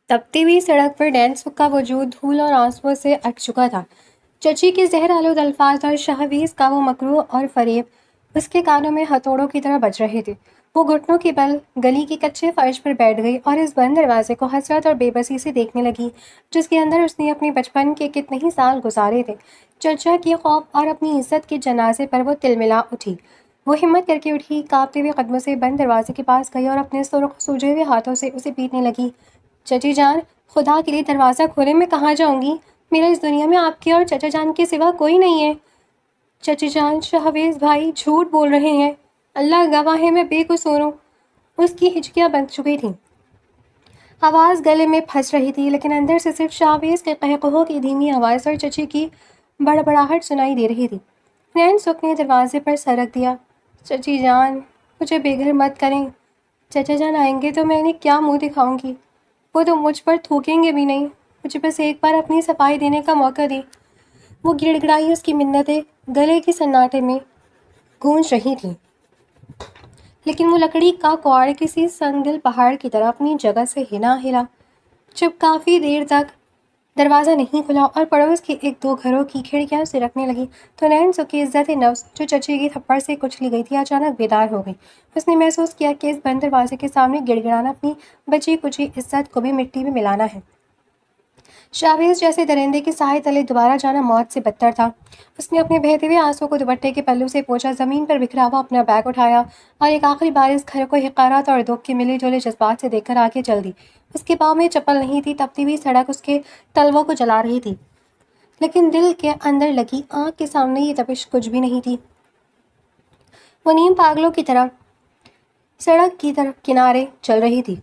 تپتی ہوئی سڑک پر نینسو کا وجود دھول اور آنسوؤں سے اٹک چکا تھا۔ چچی کے زہر آلود الفاظ اور شہویز کا وہ مکروہ اور فریب اس کے کانوں میں ہتھوڑوں کی طرح بج رہے تھے۔ وہ گھٹنوں کے بل گلی کے کچے فرش پر بیٹھ گئی اور اس بند دروازے کو حسرت اور بے بسی سے دیکھنے لگی جس کے اندر اس نے اپنے بچپن کے کتنے ہی سال گزارے تھے۔ چچا کے خوف اور اپنی عزت کے جنازے پر وہ تلملا اٹھی۔ وہ ہمت کر کے اٹھی، کانپتے ہوئے قدموں سے بند دروازے کے پاس گئی اور اپنے سرخ سوجے ہوئے ہاتھوں سے اسے پیٹنے لگی۔ چچی جان، خدا کے لیے دروازہ کھولیں، میں کہاں جاؤں گی؟ میرا اس دنیا میں آپ کے اور چچا جان کے سوا کوئی نہیں ہے۔ چچی جان، شہویز بھائی جھوٹ بول رہے ہیں، اللہ گواہ ہے میں بے قصور ہوں۔ اس کی ہچکیاں بند چکی تھیں، آواز گلے میں پھنس رہی تھی، لیکن اندر سے صرف شہویز کے قہقہوں کی دھیمی آواز اور چچی کی بڑبڑاہٹ سنائی دے رہی تھی۔ نینسک نے دروازے پر سر رکھ دیا۔ چچی جان، مجھے بے گھر مت کریں، چچا جان آئیں گے تو میں انہیں کیا منہ دکھاؤں گی؟ وہ تو مجھ پر تھوکیں گے بھی نہیں، مجھے بس ایک بار اپنی صفائی دینے کا موقع دیں۔ وہ گڑ گڑائی، اس کی منتیں گلے کے سناٹے میں گونج رہی تھیں، لیکن وہ لکڑی کا کوڑ کسی سنگ دل پہاڑ کی طرح اپنی جگہ سے ہلا ہلا۔ جب کافی دیر تک دروازہ نہیں کھلا اور پڑوس کے ایک دو گھروں کی کھڑکیاں اسے رکھنے لگی تو نینسک کی عزت نفس جو چچی کی تھپڑ سے کچلی گئی تھی اچانک بیدار ہو گئی۔ اس نے محسوس کیا کہ اس بند دروازے کے سامنے گڑ گڑانا اپنی بچی کچی عزت کو بھی مٹی میں ملانا ہے۔ شہویز جیسے درندے کے سائے تلے دوبارہ جانا موت سے بدتر تھا۔ اس نے اپنے بہتے ہوئے آنسوں کو دوپٹے کے پلو سے پوچھا، زمین پر بکھرا ہوا اپنا بیگ اٹھایا اور ایک آخری بار اس گھر کو حقارت اور دکھ کے ملے جلے جذبات سے دیکھ کر آگے چل دی۔ اس کے پاؤں میں چپل نہیں تھی، تپتی ہوئی سڑک اس کے تلووں کو جلا رہی تھی، لیکن دل کے اندر لگی آنکھ کے سامنے یہ تپش کچھ بھی نہیں تھی۔ وہ نیم پاگلوں کی طرح سڑک کی طرف کنارے چل رہی تھی۔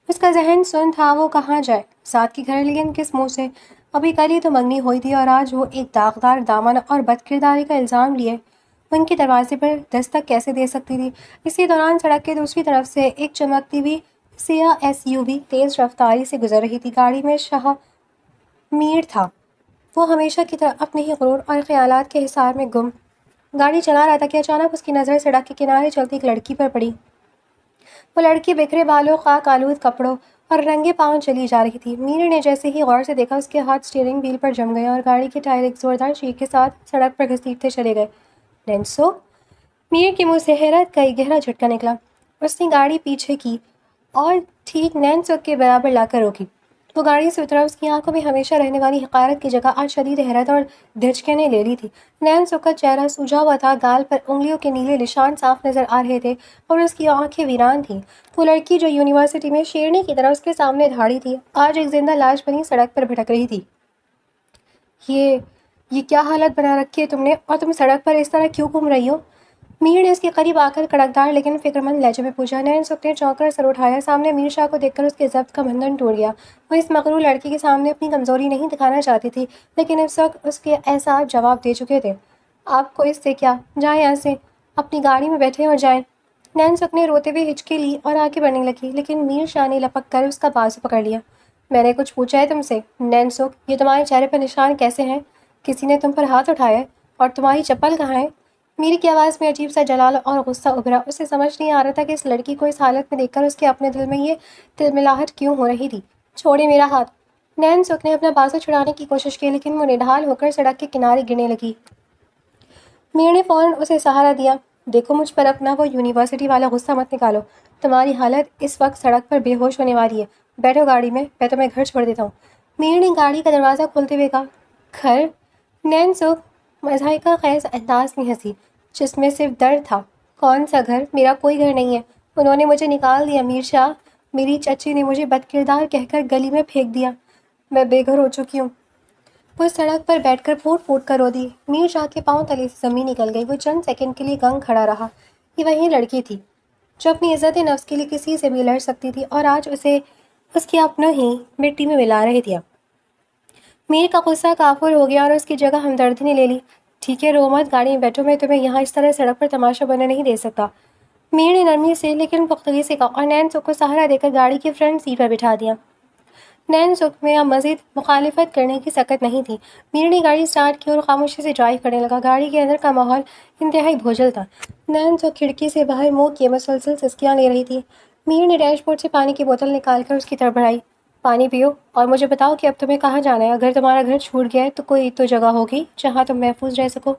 اس کا ذہن سن تھا، وہ کہاں جائے، ساتھ کی گھر، لیکن کس منہ سے؟ ابھی کل ہی تو منگنی ہوئی تھی اور آج وہ ایک داغدار دامن اور بد کرداری کا الزام لیے ان کے دروازے پر دستک کیسے دے سکتی تھی؟ اسی دوران سڑک کے دوسری طرف سے ایک چمکتی ہوئی سیاہ ایس یو وی تیز رفتاری سے گزر رہی تھی۔ گاڑی میں شاہ میر تھا۔ وہ ہمیشہ کی طرح اپنے ہی غرور اور خیالات کے حصار میں گم گاڑی چلا رہا تھا کہ اچانک اس کی نظر سڑک کے کنارے چلتی ایک لڑکی پر پڑی۔ وہ لڑکی بکھرے بالوں، خاک آلود کپڑوں اور رنگے پاؤں چلی جا رہی تھی۔ میر نے جیسے ہی غور سے دیکھا، اس کے ہاتھ اسٹیئرنگ وہیل پر جم گئے اور گاڑی کے ٹائر ایک زوردار چیخ کے ساتھ سڑک پر گھسیٹتے چلے گئے۔ نینسو! میر کے منہ سے حیرت کا ایک گہرا جھٹکا نکلا۔ اس نے گاڑی پیچھے کی اور ٹھیک نینسک کے برابر لا کر روکی۔ وہ گاڑی سے اترا، اس کی آنکھوں میں ہمیشہ رہنے والی حقارت کی جگہ آج شدید حیرت اور دھچکے نے لے لی تھی۔ نینسک کا چہرہ سوجا ہوا تھا، گال پر انگلیوں کے نیلے نشان صاف نظر آ رہے تھے اور اس کی آنکھیں ویران تھیں۔ وہ لڑکی جو یونیورسٹی میں شیرنی کی طرح اس کے سامنے دھاڑی تھی، آج ایک زندہ لاش بنی سڑک پر بھٹک رہی تھی۔ یہ کیا حالت بنا رکھی ہے تم نے، اور تم سڑک پر اس طرح کیوں گھوم رہی ہو؟ میر نے اس کے قریب آ کر کڑکدار لیکن فکرمند لہجے میں پوچھا۔ نینسک نے چونک کر سر اٹھایا۔ سامنے میر شاہ کو دیکھ کر اس کے ضبط کا بندھن ٹوٹ گیا۔ وہ اس مغرور لڑکی کے سامنے اپنی کمزوری نہیں دکھانا چاہتی تھی، لیکن اس وقت اس کے اعصاب جواب دے چکے تھے۔ آپ کو اس سے کیا؟ جائیں یہاں سے، اپنی گاڑی میں بیٹھیں اور جائیں۔ نینسک نے روتے ہوئے ہچکی لی اور آگے بڑھنے لگی، لیکن میر شاہ نے لپک کر اس کا بازو پکڑ لیا۔ میں نے کچھ پوچھا ہے تم سے؟ نینسک، یہ تمہارے چہرے پر نشان کیسے ہیں؟ کسی نے تم پر ہاتھ اٹھایا ہے؟ اور تمہاری چپل کہاں ہے؟ میر کی آواز میں عجیب سا جلال اور غصہ ابھرا۔ اسے سمجھ نہیں آ رہا تھا کہ اس لڑکی کو اس حالت میں دیکھ کر اس کے اپنے دل میں یہ تلملاہٹ کیوں ہو رہی تھی۔ چھوڑیں میرا ہاتھ! نینسک نے اپنا بازو چھڑانے کی کوشش کی، لیکن وہ نڈھال ہو کر سڑک کے کنارے گرنے لگی۔ میر نے فوراً اسے سہارا دیا۔ دیکھو، مجھ پر اپنا وہ یونیورسٹی والا غصہ مت نکالو، تمہاری حالت اس وقت سڑک پر بے ہوش ہونے والی ہے۔ بیٹھو گاڑی میں تمہیں گھر چھوڑ دیتا ہوں۔ میر نے گاڑی کا دروازہ کھولتے ہوئے کہا۔ گھر؟ نینسک مضحکہ خیز انداز میں ہنسی، جس میں صرف درد تھا۔ کون سا گھر؟ میرا کوئی گھر نہیں ہے، انہوں نے مجھے نکال دیا میر شاہ، میری چچی نے مجھے بد کردار کہہ کر گلی میں پھینک دیا، میں بے گھر ہو چکی ہوں۔ وہ سڑک پر بیٹھ کر پھوٹ پھوٹ کر رو دی۔ میر شاہ کے پاؤں تلے سے زمین نکل گئی۔ وہ چند سیکنڈ کے لیے گنگ کھڑا رہا۔ یہ وہی لڑکی تھی جو اپنی عزت نفس کے لیے کسی سے بھی لڑ سکتی تھی اور آج اسے اس کے اپنوں ہی مٹی میں ملا رہی تھی۔ میر کا غصہ کافر ہو گیا اور اس کی جگہ ہمدردی نے لے لی۔ ٹھیک ہے، رو مت، گاڑی میں بیٹھو، میں تمہیں یہاں اس طرح سڑک پر تماشا بننے نہیں دے سکتا، میر نے نرمی سے لیکن پختگی سے کہا اور نینسک کو سہارا دے کر گاڑی کی فرنٹ سیٹ پر بٹھا دیا۔ نینسک میں اب مزید مخالفت کرنے کی سکت نہیں تھی۔ میر نے گاڑی سٹارٹ کی اور خاموشی سے ڈرائیو کرنے لگا۔ گاڑی کے اندر کا ماحول انتہائی بھوجل تھا۔ نینسک کھڑکی سے باہر منہ کیے مسلسل سسکیاں لے رہی تھی۔ میر نے ڈیش بورڈ سے پانی کی بوتل نکال کر اس کی طرف بڑھائی۔ پانی پیو اور مجھے بتاؤ کہ اب تمہیں کہاں جانا ہے۔ اگر تمہارا گھر چھوٹ گیا ہے تو کوئی تو جگہ ہوگی جہاں تم محفوظ رہ سکو۔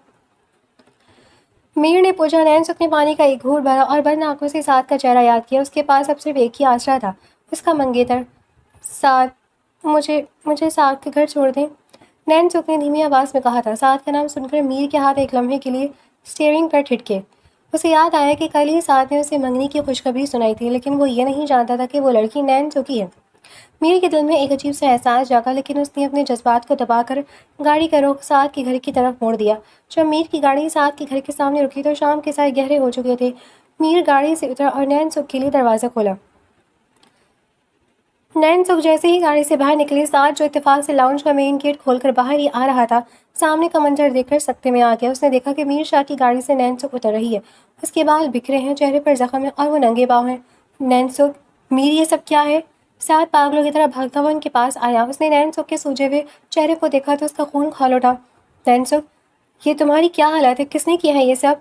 میر نے پوچھا۔ نینسک نے پانی کا ایک گھونٹ بھرا اور بند آنکھوں سے سعد کا چہرہ یاد کیا۔ اس کے پاس اب صرف ایک ہی آسرا تھا، اس کا منگیتر۔ سعد، مجھے سعد کے گھر چھوڑ دیں، نینسک نے دھیمی آواز میں کہا تھا۔ سعد کا نام سن کر میر کے ہاتھ ایک لمحے کے لیے اسٹیئرنگ پر ٹھٹکے۔ اسے یاد آیا کہ کل ہی سعد نے اسے منگنی کی خوشخبری سنائی تھی، لیکن وہ یہ نہیں جانتا تھا کہ وہ لڑکی نینسک ہی ہے۔ میر کے دل میں ایک عجیب سا احساس جاگا، لیکن اس نے اپنے جذبات کو دبا کر گاڑی کا رخ سعد کے گھر کی طرف موڑ دیا۔ جب میر کی گاڑی سعد کے گھر کے سامنے رکی تو شام کے سائے گہرے ہو چکے تھے۔ میر گاڑی سے اترا اور نینسک کے لیے دروازہ کھولا۔ نینسک جیسے ہی گاڑی سے باہر نکلی، سعد جو اتفاق سے لاؤنج کا مین گیٹ کھول کر باہر ہی آ رہا تھا، سامنے کا منظر دیکھ کر سکتے میں آ گیا۔ اس نے دیکھا کہ میر شاہ کی گاڑی سے نینسک اتر رہی ہے۔ اس کے بال بکھرے ہیں، چہرے پر زخم ہے اور وہ ننگے پاؤں ہیں۔ نینسک، میر، یہ سب کیا ہے؟ سعد پاگلوں کی طرح بھاگتا ہوا ان کے پاس آیا۔ اس نے نینسک کے سوجے ہوئے چہرے کو دیکھا تو اس کا خون کھول اٹھا۔ نینسک، یہ تمہاری کیا حالت ہے؟ کس نے کیا ہے یہ سب؟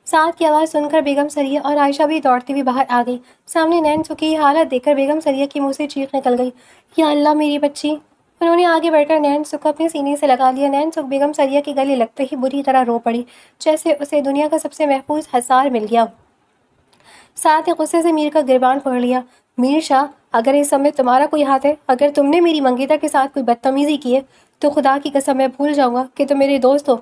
سعد کی آواز سن کر بیگم سریہ اور عائشہ بھی دوڑتی ہوئی باہر آ گئی۔ سامنے نینسک کی یہ حالت دیکھ کر بیگم سریہ کے منہ سے چیخ نکل گئی، یا اللہ میری بچی! انہوں نے آگے بڑھ کر نینسک کو اپنے سینے سے لگا لیا۔ نینسک بیگم سریہ کے گلے لگتے ہی بری طرح رو پڑی، جیسے اسے دنیا کا سب سے محفوظ حصار مل گیا۔ سعد نے غصے سے میر کا گریبان پکڑ لیا۔ میر شاہ، اگر اس سب میں تمہارا کوئی ہاتھ ہے، اگر تم نے میری منگیتر کے ساتھ کوئی بدتمیزی کی ہے، تو خدا کی قسم میں بھول جاؤں گا کہ تم میرے دوست ہو۔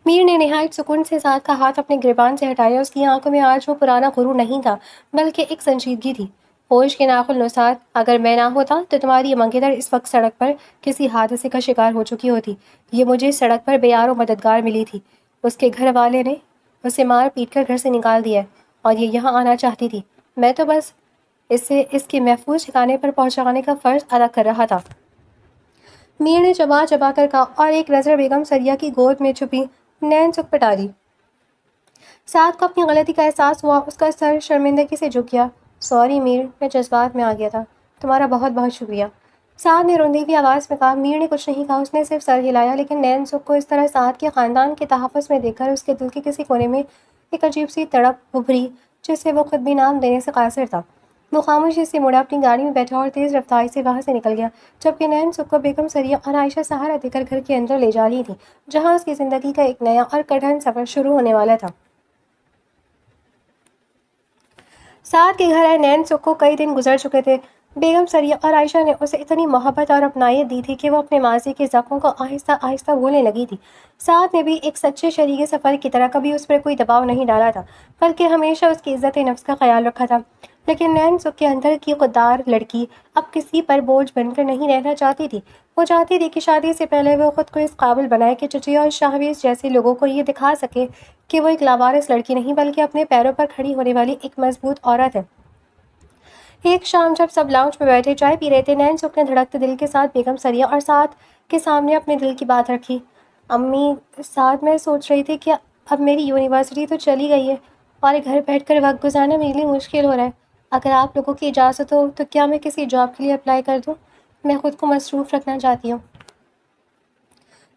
میر نے نہایت سکون سے سعد کا ہاتھ اپنے گریبان سے ہٹایا۔ اس کی آنکھوں میں آج وہ پرانا غرور نہیں تھا، بلکہ ایک سنجیدگی تھی۔ ہوش کے ناخن لو سعد، اگر میں نہ ہوتا تو تمہاری یہ منگیتر اس وقت سڑک پر کسی حادثے کا شکار ہو چکی ہوتی۔ یہ مجھے سڑک پر بے یار و مددگار ملی تھی۔ اس کے گھر والے نے اسے مار پیٹ کر گھر سے نکال دیا ہے اور یہ یہاں آنا چاہتی تھی۔ میں تو بس اسے اس کے محفوظ ٹھکانے پر پہنچانے کا فرض ادا کر رہا تھا۔ میر نے چبا چبا کر کہا اور ایک نظر بیگم سریہ کی گود میں چھپی نینسک پر ڈالی۔ سعد کو اپنی غلطی کا احساس ہوا، اس کا سر شرمندگی سے جھک گیا۔ سوری میر، میں جذبات میں آ گیا تھا، تمہارا بہت بہت شکریہ، سعد نے روندی ہوئی آواز میں کہا۔ میر نے کچھ نہیں کہا، اس نے صرف سر ہلایا، لیکن نینسک کو اس طرح سعد کے خاندان کے تحفظ میں دیکھ کر اس کے دل کے کسی کونے میں ایک عجیب سی تڑپ ابھری، جسے وہ خود بھی نام دینے سے قاصر تھا۔ وہ خاموشی سے مڑا، اپنی گاڑی میں بیٹھا اور تیز رفتاری سے وہاں سے نکل گیا، جبکہ نینسک کو بیگم سریہ اور عائشہ سہارا دے کر گھر کے اندر لے جا رہی تھیں، جہاں اس کی زندگی کا ایک نیا اور کٹھن سفر شروع ہونے والا تھا۔ سعد کے گھر آئے نینسک کو کئی دن گزر چکے تھے۔ بیگم سریہ اور عائشہ نے اسے اتنی محبت اور اپنائیت دی تھی کہ وہ اپنے ماضی کے زخموں کو آہستہ آہستہ بھولنے لگی تھی۔ سعد نے بھی ایک سچے شریک سفر کی طرح کبھی اس پر کوئی دباؤ نہیں ڈالا تھا، بلکہ ہمیشہ اس کی عزت نفس کا خیال رکھا تھا۔ لیکن نینسک کے اندر کی خوددار لڑکی اب کسی پر بوجھ بن کر نہیں رہنا چاہتی تھی۔ وہ چاہتی تھی کہ شادی سے پہلے وہ خود کو اس قابل بنائے کہ چچی اور شاہویز جیسے لوگوں کو یہ دکھا سکے کہ وہ ایک لاوارث لڑکی نہیں، بلکہ اپنے پیروں پر کھڑی ہونے والی ایک مضبوط عورت ہے۔ ایک شام جب سب لاؤنج میں بیٹھے چائے پی رہے تھے، نینسک نے دھڑکتے دل کے ساتھ بیگم سریہ اور سعد کے سامنے اپنے دل کی بات رکھی۔ امی، سعد، میں سوچ رہی تھی کہ اب میری یونیورسٹی تو چلی گئی ہے اور گھر بیٹھ کر وقت گزارنا میرے لیے مشکل ہو رہا ہے۔ اگر آپ لوگوں کی اجازت ہو تو کیا میں کسی جاب کے لیے اپلائی کر دوں؟ میں خود کو مصروف رکھنا چاہتی ہوں۔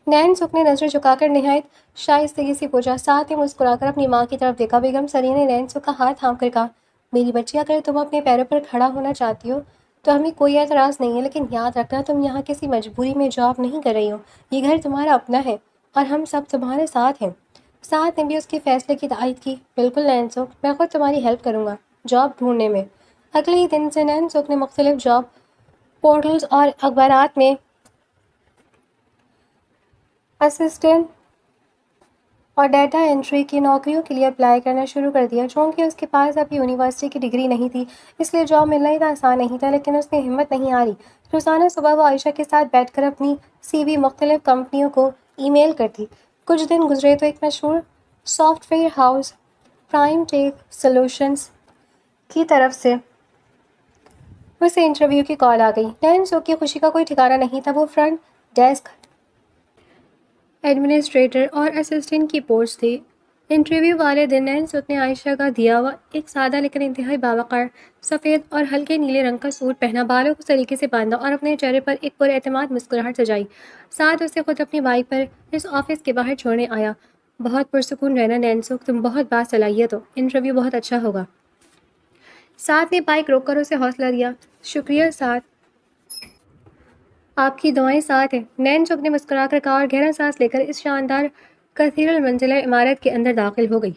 نینسک نے نظر جھکا کر نہایت شائستگی سے پوچھا۔ سعد نے مسکرا کر اپنی ماں کی طرف دیکھا۔ بیگم سریہ نے نینسک کا ہاتھ تھام کر کہا، میری بچی، اگر تم اپنے پیروں پر کھڑا ہونا چاہتی ہو تو ہمیں کوئی اعتراض نہیں ہے، لیکن یاد رکھنا تم یہاں کسی مجبوری میں جاب نہیں کر رہی ہو۔ یہ گھر تمہارا اپنا ہے اور ہم سب تمہارے ساتھ ہیں۔ سعد نے بھی اس کے فیصلے کی تائید کی۔ بالکل نینسک، میں خود تمہاری ہیلپ کروں گا جاب ڈھونڈنے میں۔ اگلے ہی دن سے نینسک نے مختلف جاب پورٹلز اور اخبارات میں اسسٹنٹ اور ڈیٹا انٹری کی نوکریوں کے لیے اپلائی کرنا شروع کر دیا۔ چونکہ اس کے پاس اب یونیورسٹی کی ڈگری نہیں تھی، اس لیے جاب ملنا اتنا آسان نہیں تھا، لیکن اس نے ہمت نہیں ہاری۔ روزانہ صبح وہ عائشہ کے ساتھ بیٹھ کر اپنی سی وی مختلف کمپنیوں کو ای میل کرتی۔ کچھ دن گزرے تو ایک مشہور soft where house prime take solutions کی طرف سے اسے انٹرویو کی کال آ گئی۔ نینسک کی خوشی کا کوئی ٹھکانہ نہیں تھا۔ وہ فرنٹ ڈیسک ایڈمنسٹریٹر اور اسسٹنٹ کی پوسٹ تھی۔ انٹرویو والے دن نینسک نے عائشہ کا دیا ہوا ایک سادہ لیکن انتہائی باوقار سفید اور ہلکے نیلے رنگ کا سوٹ پہنا، بالوں کو سلیقے سے باندھا اور اپنے چہرے پر ایک پر اعتماد مسکراہٹ سجائی۔ سعد اسے خود اپنی بائک پر اس آفس کے باہر چھوڑنے آیا۔ بہت پرسکون رہنا نینسک، تم بہت باصلاحیت ہو، انٹرویو بہت اچھا ہوگا۔ سعد نے بائک روک کر اسے حوصلہ دیا۔ شکریہ سعد، آپ کی دعائیں ساتھ ہیں، نین چک نے مسکرا کر کہا اور گہرا سانس لے کر اس شاندار کثیر المنزلہ عمارت کے اندر داخل ہو گئی۔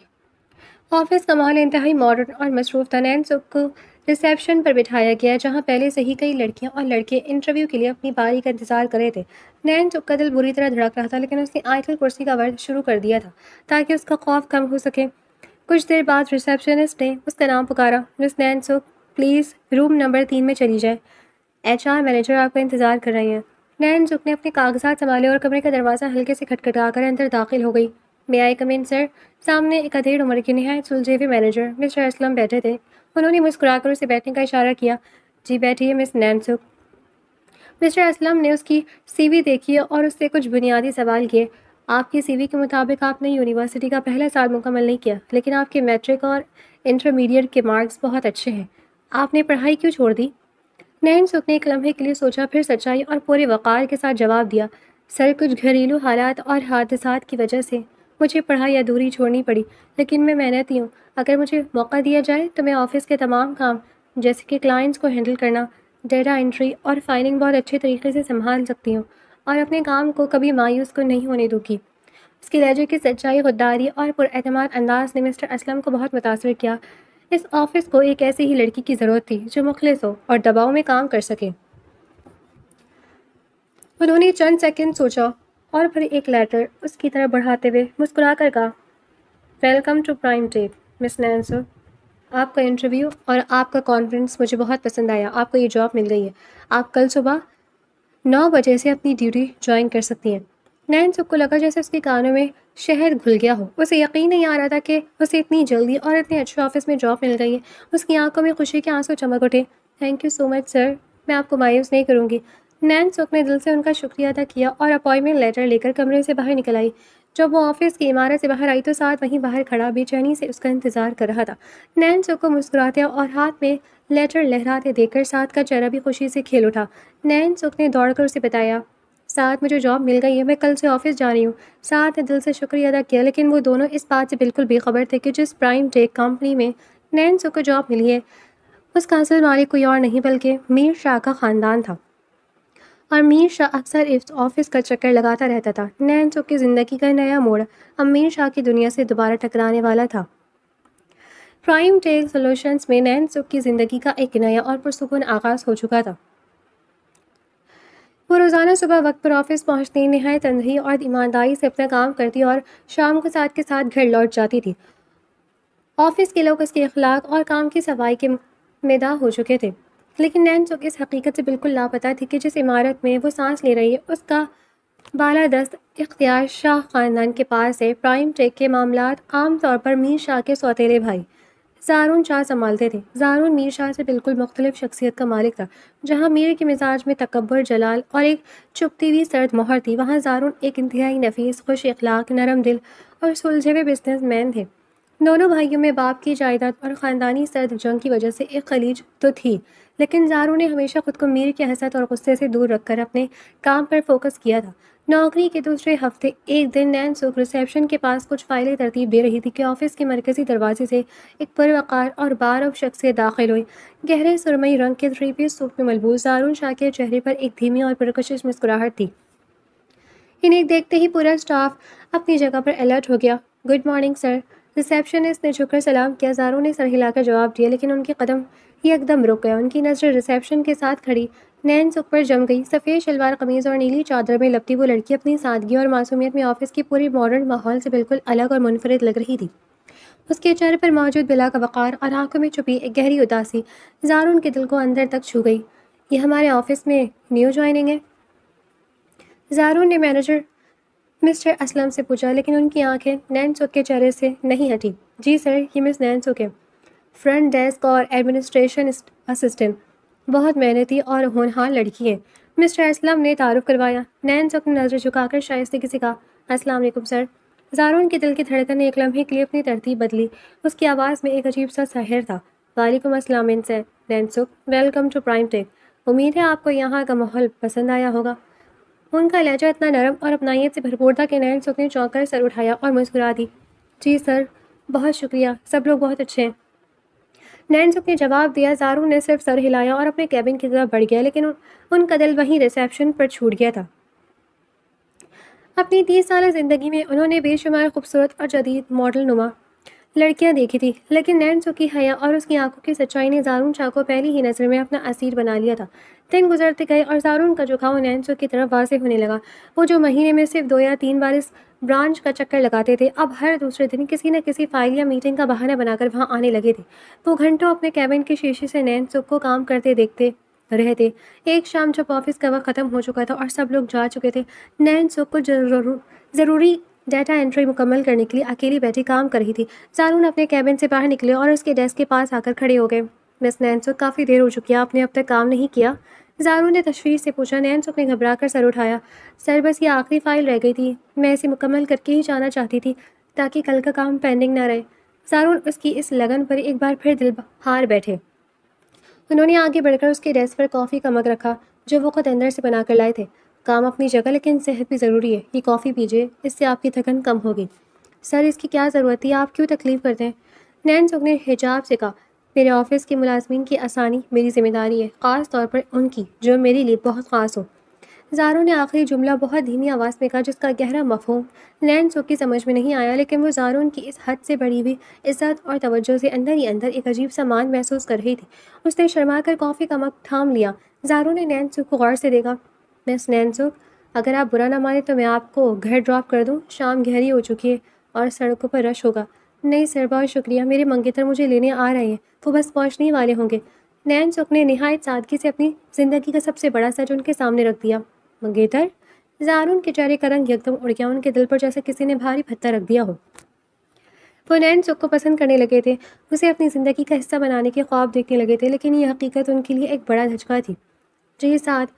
آفس کا ماحول انتہائی ماڈرن اور مصروف تھا۔ نین سک کو ریسیپشن پر بٹھایا گیا جہاں پہلے سے ہی کئی لڑکیاں اور لڑکے انٹرویو کے لیے اپنی باری کا انتظار کر رہے تھے۔ نین سک کا دل بری طرح دھڑک رہا تھا، لیکن اس نے آئٹل کرسی کا ورد شروع کر دیا تھا تاکہ اس کا خوف کم ہو سکے۔ کچھ دیر بعد ریسیپشنسٹ نے اس کا نام پکارا، مس نین سک، پلیز روم نمبر 3 میں چلی جائے، HR مینیجر آپ کا انتظار کر رہی ہیں۔ نین سک نے اپنے کاغذات سنبھالے اور کمرے کا دروازہ ہلکے سے کھٹکھٹا کر اندر داخل ہو گئی۔ میں آئی کم ان سر؟ سامنے ایک ادھیڑ عمر کے نہایت سلجھے ہوئے مینیجر مسٹر اسلم بیٹھے تھے۔ انہوں نے مسکرا کر اسے بیٹھنے کا اشارہ کیا۔ جی بیٹھیے مس نین سک۔ مسٹر اسلم نے اس کی سی وی دیکھی اور اس سے کچھ بنیادی سوال کیے۔ آپ کی سی وی کے مطابق آپ نے یونیورسٹی کا پہلا سال مکمل نہیں کیا، لیکن آپ کے میٹرک اور انٹرمیڈیٹ کے مارکس بہت اچھے ہیں۔ آپ نے پڑھائی کیوں چھوڑ دی؟ نین سک نے ایک لمحے کے لیے سوچا، پھر سچائی اور پورے وقار کے ساتھ جواب دیا، سر کچھ گھریلو حالات اور حادثات کی وجہ سے مجھے پڑھائی ادھوری چھوڑنی پڑی، لیکن میں محنتی ہوں۔ اگر مجھے موقع دیا جائے تو میں آفس کے تمام کام جیسے کہ کلائنٹس کو ہینڈل کرنا، ڈیٹا انٹری اور فائلنگ بہت اچھے طریقے سے سنبھال سکتی ہوں، اور اپنے کام کو کبھی مایوس کو نہیں ہونے دوں گی۔ اس کے لہجے کی سچائی، خودداری اور پراعتماد انداز نے مسٹر اسلم کو بہت متاثر کیا۔ اس آفس کو ایک ایسی ہی لڑکی کی ضرورت تھی جو مخلص ہو اور دباؤ میں کام کر سکے۔ انہوں نے چند سیکنڈ سوچا اور پھر ایک لیٹر اس کی طرف بڑھاتے ہوئے مسکرا کر کہا، ویلکم ٹو پرائم ٹیک مس نین سک۔ آپ کا انٹرویو اور آپ کا کانفیڈنس مجھے بہت پسند آیا۔ آپ کو یہ جاب مل گئی ہے۔ آپ کل صبح 9 بجے سے اپنی ڈیوٹی جوائن کر سکتی ہیں۔ نین سک کو لگا جیسے اس کے کانوں میں شہد گھل گیا ہو۔ اسے یقین نہیں آ رہا تھا کہ اسے اتنی جلدی اور اتنے اچھے آفس میں جاب مل گئی ہے۔ اس کی آنکھوں میں خوشی کے آنسو چمک اٹھے۔ تھینک یو سو مچ سر، میں آپ کو مایوس نہیں کروں گی۔ نین سک نے دل سے ان کا شکریہ ادا کیا اور اپائنٹمنٹ لیٹر لے کر کمرے سے باہر نکل آئی۔ جب وہ آفس کی عمارت سے باہر آئی تو ساتھ وہیں باہر کھڑا بے چینی سے اس کا انتظار کر رہا تھا۔ نین سک کو مسکراتے اور ہاتھ میں لیٹر لہراتے دیکھ کر ساتھ کا چہرہ بھی خوشی سے کھل اٹھا۔ نین سک نے دوڑ کر اسے بتایا، ساتھ مجھے جاب مل گئی ہے، میں کل سے آفس جا رہی ہوں۔ ساتھ نے دل سے شکریہ ادا کیا، لیکن وہ دونوں اس بات سے بالکل بے خبر تھے کہ جس پرائم ٹیک کمپنی میں نین سک کو جاب ملی ہے اس کا اصل مالک کوئی اور نہیں بلکہ میر شاہ کا خاندان تھا، اور میر شاہ اکثر اس آفس کا چکر لگاتا رہتا تھا۔ نین سک کی زندگی کا نیا موڑ اب میر شاہ کی دنیا سے دوبارہ ٹکرانے والا تھا۔ پرائم ٹیک سولوشنز میں نین سک کی زندگی کا ایک نیا اور پرسکون آغاز ہو چکا تھا۔ وہ روزانہ صبح وقت پر آفس پہنچتی، نہایت تنہی اور ایمانداری سے اپنا کام کرتی اور شام کو ساتھ کے ساتھ گھر لوٹ جاتی تھی۔ آفس کے لوگ اس کے اخلاق اور کام کی صفائی کے مداح ہو چکے تھے، لیکن نین سک اس حقیقت سے بالکل لاپتہ تھی کہ جس عمارت میں وہ سانس لے رہی ہے اس کا بالادست اختیار شاہ خاندان کے پاس ہے۔ پرائم ٹیک کے معاملات عام طور پر میر شاہ کے سوتیلے بھائی زارون شاہ سنبھالتے تھے۔ زارون میر شاہ سے بالکل مختلف شخصیت کا مالک تھا۔ جہاں میر کے مزاج میں تکبر، جلال اور ایک چبھتی ہوئی سرد مہر تھی، وہاں زارون ایک انتہائی نفیس، خوش اخلاق، نرم دل اور سلجھے ہوئے بزنس مین تھے۔ دونوں بھائیوں میں باپ کی جائیداد اور خاندانی سرد جنگ کی وجہ سے ایک خلیج تو تھی، لیکن زارون نے ہمیشہ خود کو میر کے حسد اور غصے سے دور رکھ کر اپنے کام پر فوکس کیا تھا۔ نوکری کے دوسرے ہفتے ایک دن نین سک ریسیپشن کے پاس کچھ فائلیں ترتیب دے رہی تھی کہ آفس کے مرکزی دروازے سے ایک پروقار اور بارعب شخصیت داخل ہوئی۔ گہرے سرمئی رنگ کے 3 پیس سوٹ میں ملبوس زارون شاہ کے چہرے پر ایک دھیمی اور پرکشش مسکراہٹ تھی۔ انہیں دیکھتے ہی پورا اسٹاف اپنی جگہ پر الرٹ ہو گیا۔ گڈ مارننگ سر، ریسیپشنسٹ نے جھک کر سلام کیا۔ زارون نے سر ہلا کر جواب دیا، لیکن ان کے قدم یکدم رک گئے۔ ان کی نظر ریسیپشن کے ساتھ کھڑی نین سک پر جم گئی۔ سفید شلوار قمیض اور نیلی چادر میں لپٹی وہ لڑکی اپنی سادگی اور معصومیت میں آفس کی پوری ماڈرن ماحول سے بالکل الگ اور منفرد لگ رہی تھی۔ اس کے چہرے پر موجود بلا کا وقار اور آنکھوں میں چھپی ایک گہری اداسی زارون کے دل کو اندر تک چھو گئی۔ یہ ہمارے آفس میں نیو جوائننگ ہے؟ زارون نے مینیجر مسٹر اسلم سے پوچھا، لیکن ان کی آنکھیں نین سک کے چہرے سے نہیں ہٹی۔ جی سر، یہ مس نین سک ہے، فرنٹ ڈیسک اور ایڈمنسٹریشن اسسٹنٹ، بہت محنتی اور ہونہار لڑکی ہے، مسٹر اسلم نے تعارف کروایا۔ نین سک نے نظر جھکا کر شائستگی سے کہا، السلام علیکم سر۔ زارون کے دل کی دھڑکن نے ایک لمحے کے لیے اپنی ترتیب بدلی۔ اس کی آواز میں ایک عجیب سا سحر تھا۔ وعلیکم السلام نین سک، ویلکم ٹو پرائم ٹیک۔ امید ہے آپ کو یہاں کا ماحول پسند آیا ہوگا۔ ان کا لہجہ اتنا نرم اور اپنائیت سے بھرپور تھا کہ نین سک نے چونک کر سر اٹھایا اور مسکرا دی۔ جی سر، بہت شکریہ، سب لوگ بہت اچھے ہیں۔ نینسک نے جواب دیا۔ زارون نے صرف سر ہلایا اور اپنے کیبن کی طرف بڑھ گیا، لیکن ان کا دل وہیں ریسیپشن پر چھوٹ گیا تھا۔ اپنی 30 سالہ زندگی میں انہوں نے بے شمار خوبصورت اور جدید ماڈل نما لڑکیاں دیکھی تھی، لیکن نینسک کی حیا اور اس کی آنکھوں کی سچائی نے زارون شاہ کو پہلی ہی نظر میں اپنا اسیر بنا لیا تھا۔ دن گزرتے گئے اور زارون کا جھکاؤ نینسک کی طرف واضح ہونے لگا۔ وہ جو مہینے میں صرف 2 یا 3 بار اس برانچ کا چکر لگاتے تھے، اب ہر دوسرے دن کسی نہ کسی فائل یا میٹنگ کا بہانہ بنا کر وہاں آنے لگے تھے۔ وہ گھنٹوں اپنے کیبن کے شیشے سے نینسک کو کام کرتے دیکھتے رہتے۔ ایک شام جب آفس کا وقت ختم ہو چکا تھا اور سب لوگ جا چکے تھے، نینسک کو ضروری ڈیٹا انٹری مکمل کرنے کے لیے اکیلی بیٹھی کام کر رہی تھی۔ زارون اپنے کیبن سے باہر نکلے اور اس کے ڈیسک کے پاس آ کر کھڑے ہو گئے۔ مس نینسک، کافی دیر ہو چکی ہے، آپ نے اب تک کام نہیں کیا؟ زارون نے تشویش سے پوچھا۔ نینسک نے گھبرا کر سر اٹھایا۔ سر، بس یہ آخری فائل رہ گئی تھی، میں اسے مکمل کر کے ہی جانا چاہتی تھی تاکہ کل کا کام پینڈنگ نہ رہے۔ زارون اس کی اس لگن پر ایک بار پھر دل ہار بیٹھے۔ انہوں نے آگے بڑھ کر اس کے ڈیسک پر کافی کا مگ رکھا جو وہ خود اندر سے بنا کر لائے تھے۔ کام اپنی جگہ، لیکن صحت بھی ضروری ہے، یہ کافی پیجیے، اس سے آپ کی تھکن کم ہوگی۔ سر، اس کی کیا ضرورت تھی، آپ کیوں تکلیف کرتے ہیں؟ نینسک نے حجاب سے کہا۔ میرے آفس کے ملازمین کی آسانی میری ذمہ داری ہے، خاص طور پر ان کی جو میرے لیے بہت خاص ہو۔ زارون نے آخری جملہ بہت دھیمی آواز میں کہا، جس کا گہرا مفہوم نینسک کی سمجھ میں نہیں آیا، لیکن وہ زارون کی اس حد سے بڑھی ہوئی عزت اور توجہ سے اندر ہی اندر ایک عجیب سا مان محسوس کر رہی تھی۔ اس نے شرما کر کافی کا مگ تھام لیا۔ زارون نے نینسک کو غور سے دیکھا۔ مس نینسک، اگر آپ برا نہ مانیں تو میں آپ کو گھر ڈراپ کر دوں، شام گہری ہو چکی ہے اور سڑکوں پر رش ہوگا۔ نہیں سر، بہت شکریہ، میرے منگیتر مجھے لینے آ رہے ہیں، وہ بس پہنچنے ہی والے ہوں گے۔ نینسک نے نہایت سادگی سے اپنی زندگی کا سب سے بڑا سچ ان کے سامنے رکھ دیا۔ منگیتر؟ زارون کے چہرے کا رنگ یکدم اڑ گیا، ان کے دل پر جیسے کسی نے بھاری پتھر رکھ دیا ہو۔ وہ نینسک کو پسند کرنے لگے تھے، اسے اپنی زندگی کا حصہ بنانے کے خواب دیکھنے لگے تھے، لیکن یہ حقیقت ان کے لیے ایک بڑا دھچکا تھی۔ جی ساتھ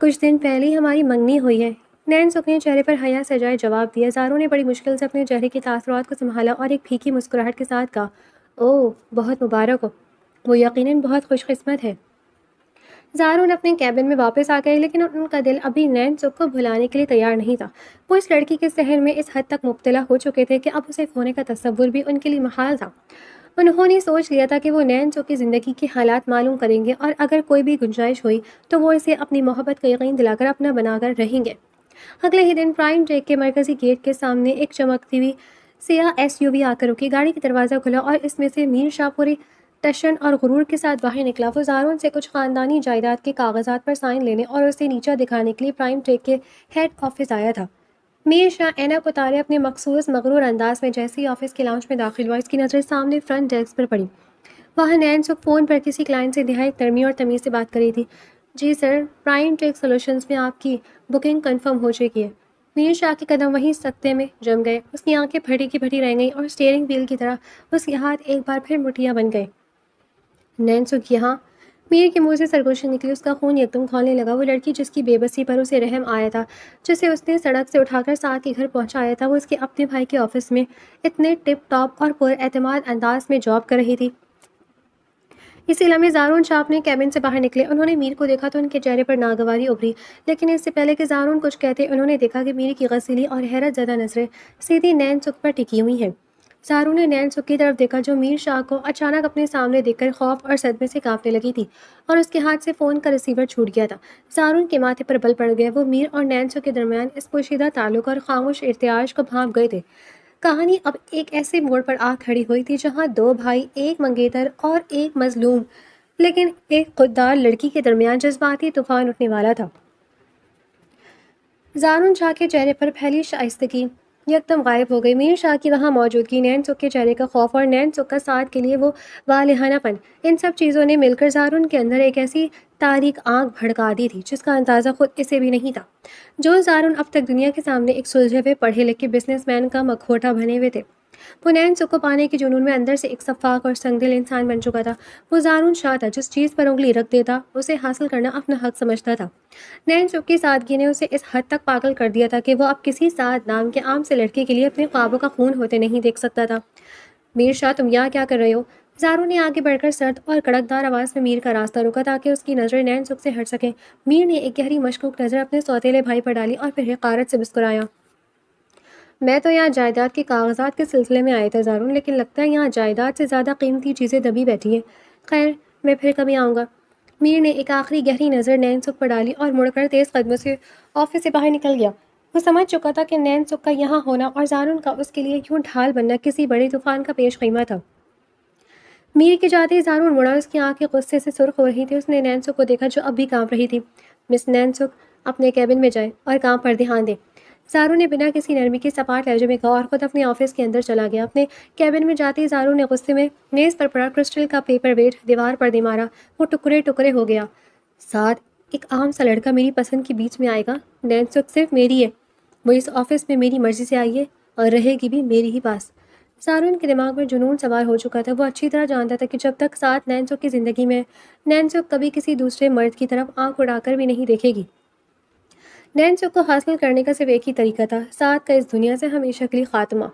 کچھ دن پہلے ہی ہماری منگنی ہوئی ہے، نینسک نے چہرے پر حیا سجائے جواب دیا۔ زارون نے بڑی مشکل سے اپنے چہرے کے تاثرات کو سنبھالا اور ایک پھیکی مسکراہٹ کے ساتھ کہا، اوہ، بہت مبارک ہو، وہ یقیناً بہت خوش قسمت ہے۔ زارون اپنے کیبن میں واپس آ گئے، لیکن ان کا دل ابھی نینسک کو بھلانے کے لیے تیار نہیں تھا۔ وہ اس لڑکی کے سحر میں اس حد تک مبتلا ہو چکے تھے کہ اب اسے کھونے کا تصور بھی ان کے لیے محال تھا۔ انہوں نے سوچ لیا تھا کہ وہ نینسک کی زندگی کے حالات معلوم کریں گے اور اگر کوئی بھی گنجائش ہوئی تو وہ اسے اپنی محبت کا یقین دلا کر اپنا بنا کر رہیں گے۔ اگلے ہی دن پرائم ٹیک کے مرکزی گیٹ کے سامنے ایک چمکتی ہوئی سیاہ SUV آ کر رکی۔ گاڑی کا دروازہ کھلا اور اس میں سے میر شاہ پورے ٹشن اور غرور کے ساتھ باہر نکلا۔ وہ زارون سے کچھ خاندانی جائیداد کے کاغذات پر سائن لینے اور اسے نیچا دکھانے کے لیے پرائم ٹیک کے ہیڈ آفس آیا تھا۔ میر شاہ اینک اتارے اپنے مخصوص مغرور انداز میں جیسے ہی آفس کے لاؤنج میں داخل ہوا، اس کی نظر سامنے فرنٹ ڈیسک پر پڑی۔ وہاں نینسک فون پر کسی کلائنٹ سے نہایت نرمی اور تمیز سے بات کر رہی تھی۔ جی سر، پرائم ٹیک سولوشنز میں آپ کی بکنگ کنفرم ہو چکی ہے۔ میر شاہ کے قدم وہیں سکتے میں جم گئے، اس کی آنکھیں پھٹی کی پھٹی رہ گئیں اور اسٹیئرنگ وہیل کی طرح اس کے ہاتھ ایک بار پھر مٹھیاں بن گئے۔ نینسک یہاں؟ میر کے منہ سے سرگوشی نکلی، اس کا خون یکدم کھولنے لگا۔ وہ لڑکی جس کی بے بسی پر اسے رحم آیا تھا، جسے اس نے سڑک سے اٹھا کر ساتھ کے گھر پہنچایا تھا، وہ اس کے اپنے بھائی کے آفس میں اتنے ٹپ ٹاپ اور پر اعتماد انداز میں جاب کر رہی تھی۔ اسی لمحے زارون شاہ اپنے کیبن سے باہر نکلے۔ انہوں نے میر کو دیکھا تو ان کے چہرے پر ناگواری ابھری، لیکن اس سے پہلے کہ زارون کچھ کہتے انہوں نے دیکھا کہ میر کی غسیلی اور حیرت زدہ نظریں سیدھی نینسک پر ٹکی ہوئی ہیں۔ زارون نے نینسک کی طرف دیکھا جو میر شاہ کو اچانک اپنے سامنے دیکھ کر خوف اور صدمے سے کانپنے لگی تھی، اور اس کے ہاتھ سے فون کا ریسیور چھوٹ گیا تھا۔ زارون کے ماتھے پر بل پڑ گیا، وہ میر اور نینسک کے درمیان اس پوشیدہ تعلق اور خاموش ارتعاش کو بھانپ گئے تھے۔ کہانی اب ایک ایسے موڑ پر آ کھڑی ہوئی تھی جہاں 2 بھائی، ایک منگیتر اور ایک مظلوم لیکن ایک خوددار لڑکی کے درمیان جذباتی طوفان اٹھنے والا تھا۔ زارون شاہ کے چہرے پر پھیلی شائستگی یکدم غائب ہو گئی۔ میر شاہ کی وہاں موجودگی، نینسک کے چہرے کا خوف اور نینسک کا ساتھ کے لیے وہ والہانہ پن، ان سب چیزوں نے مل کر زارون کے اندر ایک ایسی تاریک آگ بھڑکا دی تھی جس کا اندازہ خود اسے بھی نہیں تھا۔ جو زارون اب تک دنیا کے سامنے ایک سلجھے ہوئے پڑھے لکھے بزنس مین کا مکھوٹا بنے ہوئے تھے، وہ نینسک کو پانے کے جنون میں اندر سے ایک شفاف اور سنگدل انسان بن چکا تھا۔ وہ زارون شاہ تھا جس چیز پر انگلی رکھ دیتا اسے حاصل کرنا اپنا حق سمجھتا تھا۔ نینسک کی سادگی نے اسے اس حد تک پاگل کر دیا تھا کہ وہ اب کسی سعد نام کے عام سے لڑکے کے لیے اپنے خوابوں کا خون ہوتے نہیں دیکھ سکتا تھا۔ میر شاہ، تم یہاں کیا کر رہے ہو؟ زارون نے آگے بڑھ کر سرد اور کڑکدار آواز میں میر کا راستہ روکا تاکہ اس کی نظریں نینسک سے ہٹ سکیں۔ میر نے ایک گہری مشکوک نظر اپنے سوتیلے بھائی پر ڈالی اور پھر حقارت سے مسکرایا۔ میں تو یہاں جائیداد کے کاغذات کے سلسلے میں آیا تھا زارون، لیکن لگتا ہے یہاں جائیداد سے زیادہ قیمتی چیزیں دبی بیٹھی ہیں۔ خیر، میں پھر کبھی آؤں گا۔ میر نے ایک آخری گہری نظر نین سکھ پر ڈالی اور مڑ کر تیز قدموں سے آفس سے باہر نکل گیا۔ وہ سمجھ چکا تھا کہ نین سکھ کا یہاں ہونا اور زارون کا اس کے لیے یوں ڈھال بننا کسی بڑے طوفان کا پیش خیمہ تھا۔ میر کے جاتے ہی زارون مڑا، اس کی آنکھیں غصے سے سرخ ہو رہی تھی۔ اس نے نین سکھ کو دیکھا جو اب بھی کانپ رہی تھی۔ مس نین سکھ، اپنے کیبن میں جائیں اور کام پر دھیان دیں۔ زارون نے بنا کسی نرمی کے سپاٹ لہجے میں کہا اور خود اپنے آفس کے اندر چلا گیا۔ اپنے کیبن میں جاتے ہی زارون نے غصے میں میز پر پڑا کرسٹل کا پیپر ویٹ دیوار پر دے مارا۔ وہ ٹکڑے ٹکڑے ہو گیا۔ ساتھ ایک عام سا لڑکا میری پسند کے بیچ میں آئے گا؟ نین سکھ صرف میری ہے، وہ اس آفس میں میری مرضی سے آئی ہے اور رہے گی بھی میری ہی پاس۔ زارون کے دماغ میں جنون سوار ہو چکا تھا۔ وہ اچھی طرح جانتا تھا کہ جب تک ساتھ نین سکھ کی زندگی میں، نین سکھ کبھی کسی دوسرے مرد کی طرف آنکھ اڑا کر بھی نہیں دیکھے گی۔ نین سکھ کو حاصل کرنے کا صرف ایک ہی طریقہ تھا، ساتھ کا اس دنیا سے ہمیشہ کے لیے خاتمہ۔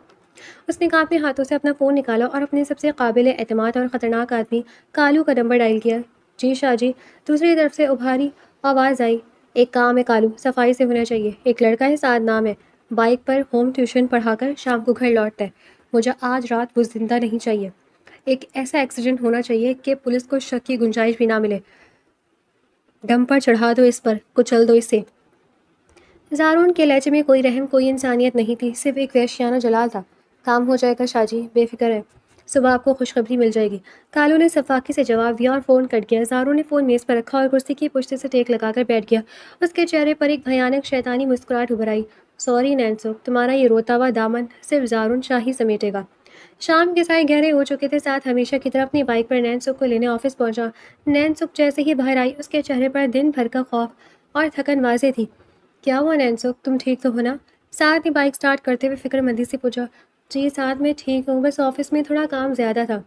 اس نے کانپتے ہاتھوں سے اپنا فون نکالا اور اپنے سب سے قابل اعتماد اور خطرناک آدمی کالو کا نمبر ڈائل کیا۔ جی شاہ جی، دوسری طرف سے ابھاری آواز آئی۔ ایک کام ہے کالو، صفائی سے ہونا چاہیے۔ ایک لڑکا ہے، سعد نام ہے، بائک پر ہوم ٹیوشن پڑھا کر شام کو گھر لوٹتا ہے۔ مجھے آج رات وہ زندہ نہیں چاہیے۔ ایک ایسا ایکسیڈنٹ ہونا چاہیے کہ پولیس کو شک کی گنجائش بھی نہ ملے۔ ڈمپر چڑھا دو اس پر، کچل دو اسے۔ زارون کے لہجے میں کوئی رحم، کوئی انسانیت نہیں تھی، صرف ایک وحشیانہ جلال تھا۔ کام ہو جائے گا شاہ جی، بے فکر ہے، صبح آپ کو خوشخبری مل جائے گی۔ کالو نے صفاقی سے جواب دیا اور فون کٹ گیا۔ زارون نے فون میز پر رکھا اور کرسی کی پشت سے ٹیک لگا کر بیٹھ گیا۔ اس کے چہرے پر ایک بھیانک شیطانی مسکراہٹ ابھر آئی۔ سوری نین سکھ، تمہارا یہ روتا ہوا دامن صرف زارون شاہ ہی سمیٹے گا۔ شام کے سائے گہرے ہو چکے تھے۔ ساتھ ہمیشہ کی طرح اپنی بائک پر نین سکھ کو لینے آفس پہنچا۔ نین سکھ جیسے ہی باہر آئی، اس کے چہرے پر دن بھر کا خوف اور تھکن واضح تھی۔ کیا ہوا نین سکھ، تم ٹھیک تو ہو نا؟ ساتھ نے بائک سٹارٹ کرتے ہوئے فکر مندی سے پوچھا۔ جی ساتھ میں ٹھیک ہوں، بس آفس میں تھوڑا کام زیادہ تھا۔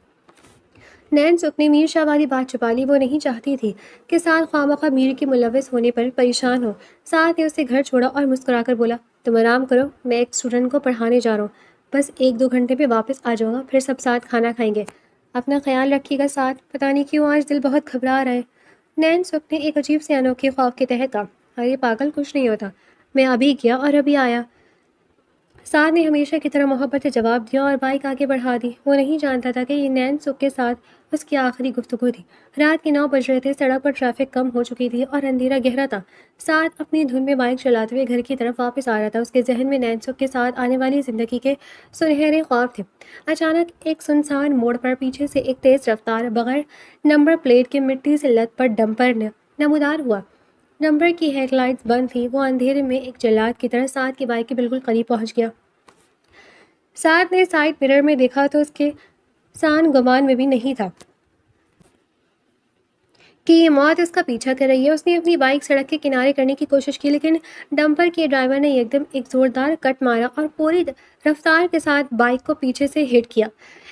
نین سکھ نے میر شاہ والی بات چھپا لی۔ وہ نہیں چاہتی تھی کہ ساتھ خواہ میر کے ملوث ہونے پر پریشان ہو۔ ساتھ نے اسے گھر چھوڑا اور مسکرا کر بولا، تم آرام کرو، میں ایک اسٹوڈنٹ کو پڑھانے جا رہا ہوں، بس 1-2 گھنٹے پہ واپس آ جاؤں گا، پھر سب ساتھ کھانا کھائیں گے۔ اپنا خیال رکھیے گا ساتھ، پتہ نہیں کیوں آج دل بہت گھبرا رہا ہے۔ نین سکھ نے ایک عجیب سے انوکھے خوف کے تحت کہا، ارے پاگل، کچھ نہیں ہوتا، میں ابھی گیا اور ابھی آیا۔ سعد نے ہمیشہ کی طرح محبت سے جواب دیا اور بائک آگے بڑھا دی۔ وہ نہیں جانتا تھا کہ یہ نین سکھ کے ساتھ اس کی آخری گفتگو تھی۔ رات کے 9 بج رہے تھے، سڑک پر ٹریفک کم ہو چکی تھی اور اندھیرا گہرا تھا۔ سعد اپنی دھن میں بائک چلاتے ہوئے گھر کی طرف واپس آ رہا تھا۔ اس کے ذہن میں نین سکھ کے ساتھ آنے والی زندگی کے سنہرے خواب تھے۔ اچانک ایک سنسان موڑ پر پیچھے سے ایک تیز رفتار بغیر نمبر پلیٹ کے مٹی سے لت پر ڈمپر نمودار ہوا۔ ڈمپر کی ہیڈ لائٹس بند تھی۔ وہ اندھیرے میں ایک جلاد کی طرح سعد کی بائک کے بالکل قریب پہنچ گیا۔ سعد نے سائڈ مرر میں دیکھا تو اس کے سان گمان میں بھی نہیں تھا کہ یہ موت اس کا پیچھا کر رہی ہے۔ اس نے اپنی بائک سڑک کے کنارے کرنے کی کوشش کی، لیکن ڈمپر کے ڈرائیور نے ایک زوردار کٹ مارا اور پوری رفتار کے ساتھ بائک کو پیچھے سے ہٹ کیا۔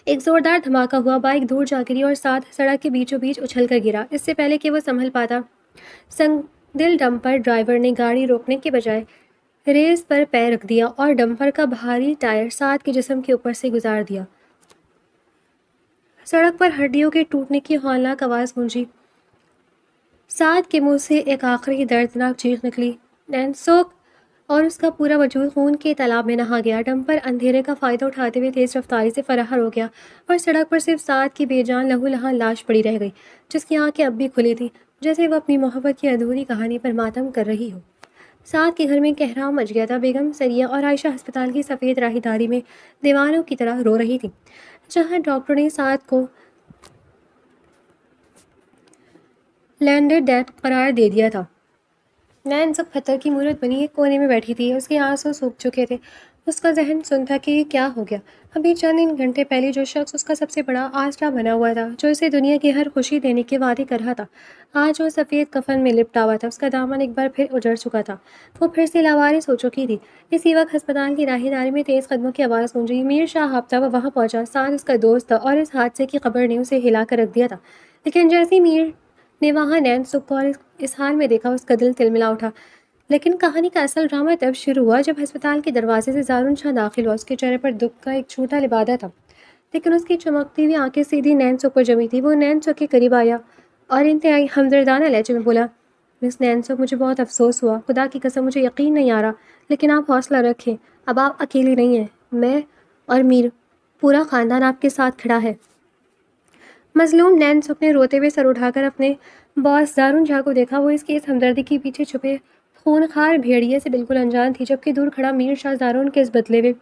ایک زوردار دھماکہ ہوا، بائک دور جا گری اور ساتھ سڑک کے بیچوں بیچ اچھل کر گرا۔ اس سے پہلے کہ وہ سنبھل پاتا، سنگ دل ڈمپر ڈرائیور نے گاڑی روکنے کے بجائے ریس پر پیر رکھ دیا اور ڈمپر کا بھاری ٹائر سعد کے جسم کے اوپر سے گزار دیا۔ سڑک پر ہڈیوں کے ٹوٹنے کی ہولناک آواز گونجی۔ سعد کے منہ سے ایک آخری دردناک چیخ نکلی، نین سکھ، اور اس کا پورا وجود خون کے تالاب میں نہا گیا۔ ڈمپر اندھیرے کا فائدہ اٹھاتے ہوئے تیز رفتاری سے فرار ہو گیا اور سڑک پر صرف سعد کی بے جان لہو لہان لاش پڑی رہ گئی، جس کی آنکھیں اب بھی کھلی تھیں، جیسے وہ اپنی محبت کی ادھوری کہانی پر ماتم کر رہی ہو۔ سعد کے گھر میں کہراؤ مچ گیا تھا۔ بیگم سریہ اور عائشہ ہسپتال کی سفید راہی داری میں دیوانوں کی طرح رو رہی تھی، جہاں ڈاکٹر نے سعد کو لینڈڈ ڈیتھ قرار دے دیا تھا۔ نین سکھ پتھر کی مورت بنی ایک کونے میں بیٹھی تھی۔ اس کے آنسو سوکھ چکے تھے۔ اس کا ذہن سن تھا کہ یہ کیا ہو گیا۔ ابھی چند گھنٹے پہلے جو شخص اس کا سب سے بڑا آسرا بنا ہوا تھا، جو اسے دنیا کی ہر خوشی دینے کے وعدے کر رہا تھا، آج وہ سفید کفن میں لپٹا ہوا تھا۔ اس کا دامن ایک بار پھر اجڑ چکا تھا۔ وہ پھر سے لاوارث ہو چکی تھی۔ اسی وقت ہسپتال کی راہی داری میں تیز قدموں کی آواز گونجی۔ میر شاہ ہفتہ وہ وہاں پہنچا۔ سعد اس کا دوست تھا اور اس حادثے کی خبر نے اسے ہلا کر رکھ دیا تھا، لیکن جیسے ہی میر نے وہاں نین سکھ کو اس حال میں دیکھا، اس کا دل تلملا اٹھا۔ لیکن کہانی کا اصل ڈرامہ تب شروع ہوا جب ہسپتال کے دروازے سے زارون شاہ داخل ہوا۔ اس کے چہرے پر دکھ کا ایک چھوٹا لبادہ تھا، لیکن اس کی چمکتی ہوئی آنکھیں سیدھی نین سکھ پر جمی تھی۔ وہ نین سکھ کے قریب آیا اور انتہائی ہمدردانہ لہجے میں بولا، مس نین سکھ، مجھے بہت افسوس ہوا، خدا کی قسم مجھے یقین نہیں آ رہا، لیکن آپ حوصلہ رکھیں، اب آپ اکیلی نہیں ہیں، میں اور میر، پورا خاندان آپ کے ساتھ کھڑا ہے۔ مظلوم نین سکھ نے روتے ہوئے سر اٹھا کر اپنے باس زارون شاہ کو دیکھا۔ وہ اس کی اس ہمدردی کے پیچھے چھپے خونخوار بھیڑیے سے بالکل انجان تھی، جبکہ دور کھڑا میر شاہ زارون کے اس بدلے ہوئے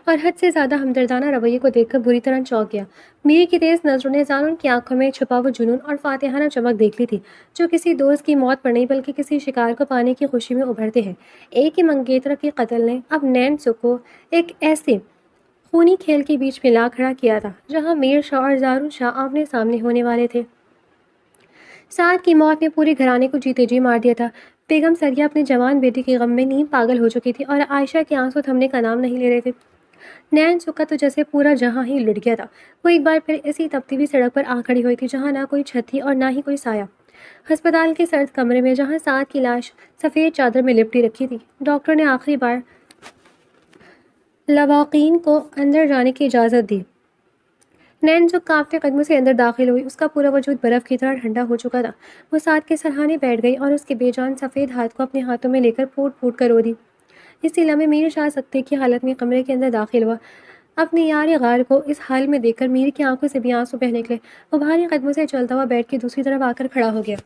اور حد سے زیادہ ہمدردانہ رویے کو دیکھ کر بری طرح چونک گیا۔ میر کی تیز نظروں نے زارون کی آنکھوں میں چھپا وہ جنون اور فاتحانہ چمک دیکھ لی تھی جو کسی دوست کی موت پر نہیں بلکہ کسی شکار کو پانے کی خوشی میں ابھرتے ہیں۔ ایک ہی منگیتر کے قتل نے اب نین سکھ کو ایک ایسے خونی کھیل کے بیچ میں لا کھڑا کیا تھا جہاں میر شاہ اور زارون شاہ آمنے سامنے ہونے والے تھے۔ سعد کی موت نے پورے گھرانے کو جیتے جی مار دیا تھا۔ بیگم سریہ اپنے جوان بیٹی کے غم میں نیم پاگل ہو چکی تھی اور عائشہ کے آنسو تھمنے کا نام نہیں لے رہے تھے۔ نین سکھ کا تو جیسے پورا جہاں ہی لٹ گیا تھا۔ وہ ایک بار پھر اسی تپتی ہوئی سڑک پر آ کھڑی ہوئی تھی جہاں نہ کوئی چھت تھی اور نہ ہی کوئی سایہ۔ ہسپتال کے سرد کمرے میں جہاں سعد کی لاش سفید چادر میں لپٹی رکھی تھی، ڈاکٹر نے آخری بار لواقین کو اندر جانے کی اجازت دی۔ نین سکھ کانپتے قدموں سے اندر داخل ہوئی۔ اس کا پورا وجود برف کی طرح ٹھنڈا ہو چکا تھا۔ وہ سعد کے سرہانے بیٹھ گئی اور اس کے بے جان سفید ہاتھ کو اپنے ہاتھوں میں لے کر پھوٹ پھوٹ کر رو دی۔ اسی لمحے میر شاہ سکتے کی حالت میں کمرے کے اندر داخل ہوا۔ اپنے یار غار کو اس حال میں دیکھ کر میر کی آنکھوں سے بھی آنسو بہہ نکلے۔ وہ بھاری قدموں سے چلتا ہوا بیٹھ کے دوسری طرف آ کر کھڑا ہو گیا۔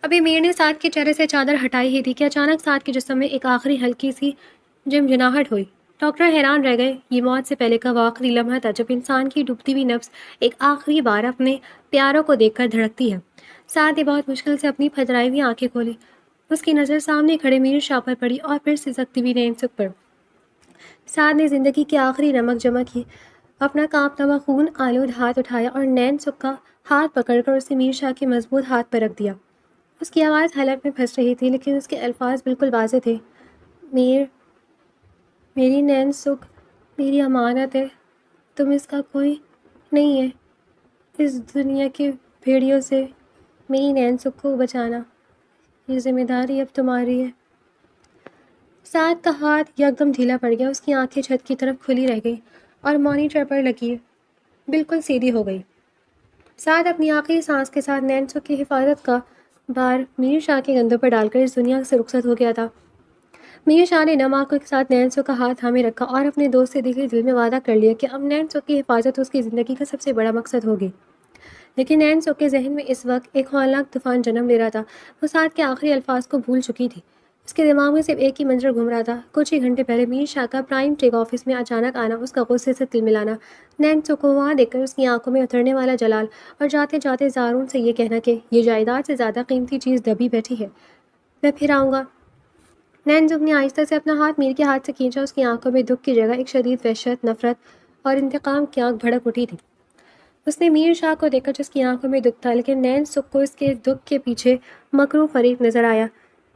ابھی میر نے سعد کے چہرے سے چادر ہٹائی ہی تھی کہ اچانک سعد کے جسم میں ایک آخری ہلکی سی جھنجھناہٹ ہوئی۔ ڈاکٹر حیران رہ گئے۔ یہ موت سے پہلے کا وہ آخری لمحہ تھا جب انسان کی ڈوبتی ہوئی نفس ایک آخری بار اپنے پیاروں کو دیکھ کر دھڑکتی ہے۔ سعد نے بہت مشکل سے اپنی پھترائی ہوئی آنکھیں کھولی۔ اس کی نظر سامنے کھڑے میر شاہ پر پڑی اور پھر سسکتی ہوئی نین سکھ پر۔ سعد نے زندگی کی آخری نمک جمع کی، اپنا کانپتا ہوا خون آلود ہاتھ اٹھایا اور نین سکھ کا ہاتھ پکڑ کر اسے میر شاہ کے مضبوط ہاتھ پر رکھ دیا۔ اس کی آواز حلق میں پھنس رہی تھی لیکن اس کے الفاظ بالکل واضح تھے۔ میری نین سکھ میری امانت ہے، تم اس کا کوئی نہیں ہے۔ اس دنیا کے بھیڑیوں سے میری نین سکھ کو بچانا، یہ ذمہ داری اب تمہاری ہے۔ سعد کا ہاتھ یکدم ڈھیلا پڑ گیا۔ اس کی آنکھیں چھت کی طرف کھلی رہ گئی اور مانیٹر پر لگی بالکل سیدھی ہو گئی۔ سعد اپنی آخری سانس کے ساتھ نین سکھ کی حفاظت کا بار میر شاہ کے کندھوں پر ڈال کر اس دنیا سے رخصت ہو گیا تھا۔ میر شاہ نے نم آنکھوں کے ساتھ نین سکھ کا ہاتھ تھامے رکھا اور اپنے دوست سے دل میں وعدہ کر لیا کہ اب نین سکھ کی حفاظت اس کی زندگی کا سب سے بڑا مقصد ہوگی۔ لیکن نین سکھ کے ذہن میں اس وقت ایک ہولناک طوفان جنم لے رہا تھا۔ وہ سعد کے آخری الفاظ کو بھول چکی تھی۔ اس کے دماغ میں صرف ایک ہی منظر گھوم رہا تھا۔ کچھ ہی گھنٹے پہلے میر شاہ کا پرائم ٹیک آفس میں اچانک آنا، اس کا غصے سے تل ملانا، نین سکھ کو وہاں دیکھ کر اس کی آنکھوں میں اترنے والا جلال اور جاتے جاتے زارون سے یہ کہنا کہ یہ جائیداد سے زیادہ قیمتی چیز دبی بیٹھی ہے، میں پھر آؤں گا۔ نین سکھ نے آہستہ سے اپنا ہاتھ میر کے ہاتھ سے کھینچا۔ اس کی آنکھوں میں دکھ کی جگہ ایک شدید وحشت، نفرت اور انتقام کی آگ بھڑک اٹھی تھی۔ اس نے میر شاہ کو دیکھا جس کی آنکھوں میں دکھ تھا، لیکن نین سکھ کو اس کے دکھ کے پیچھے مکروہ فریب نظر آیا۔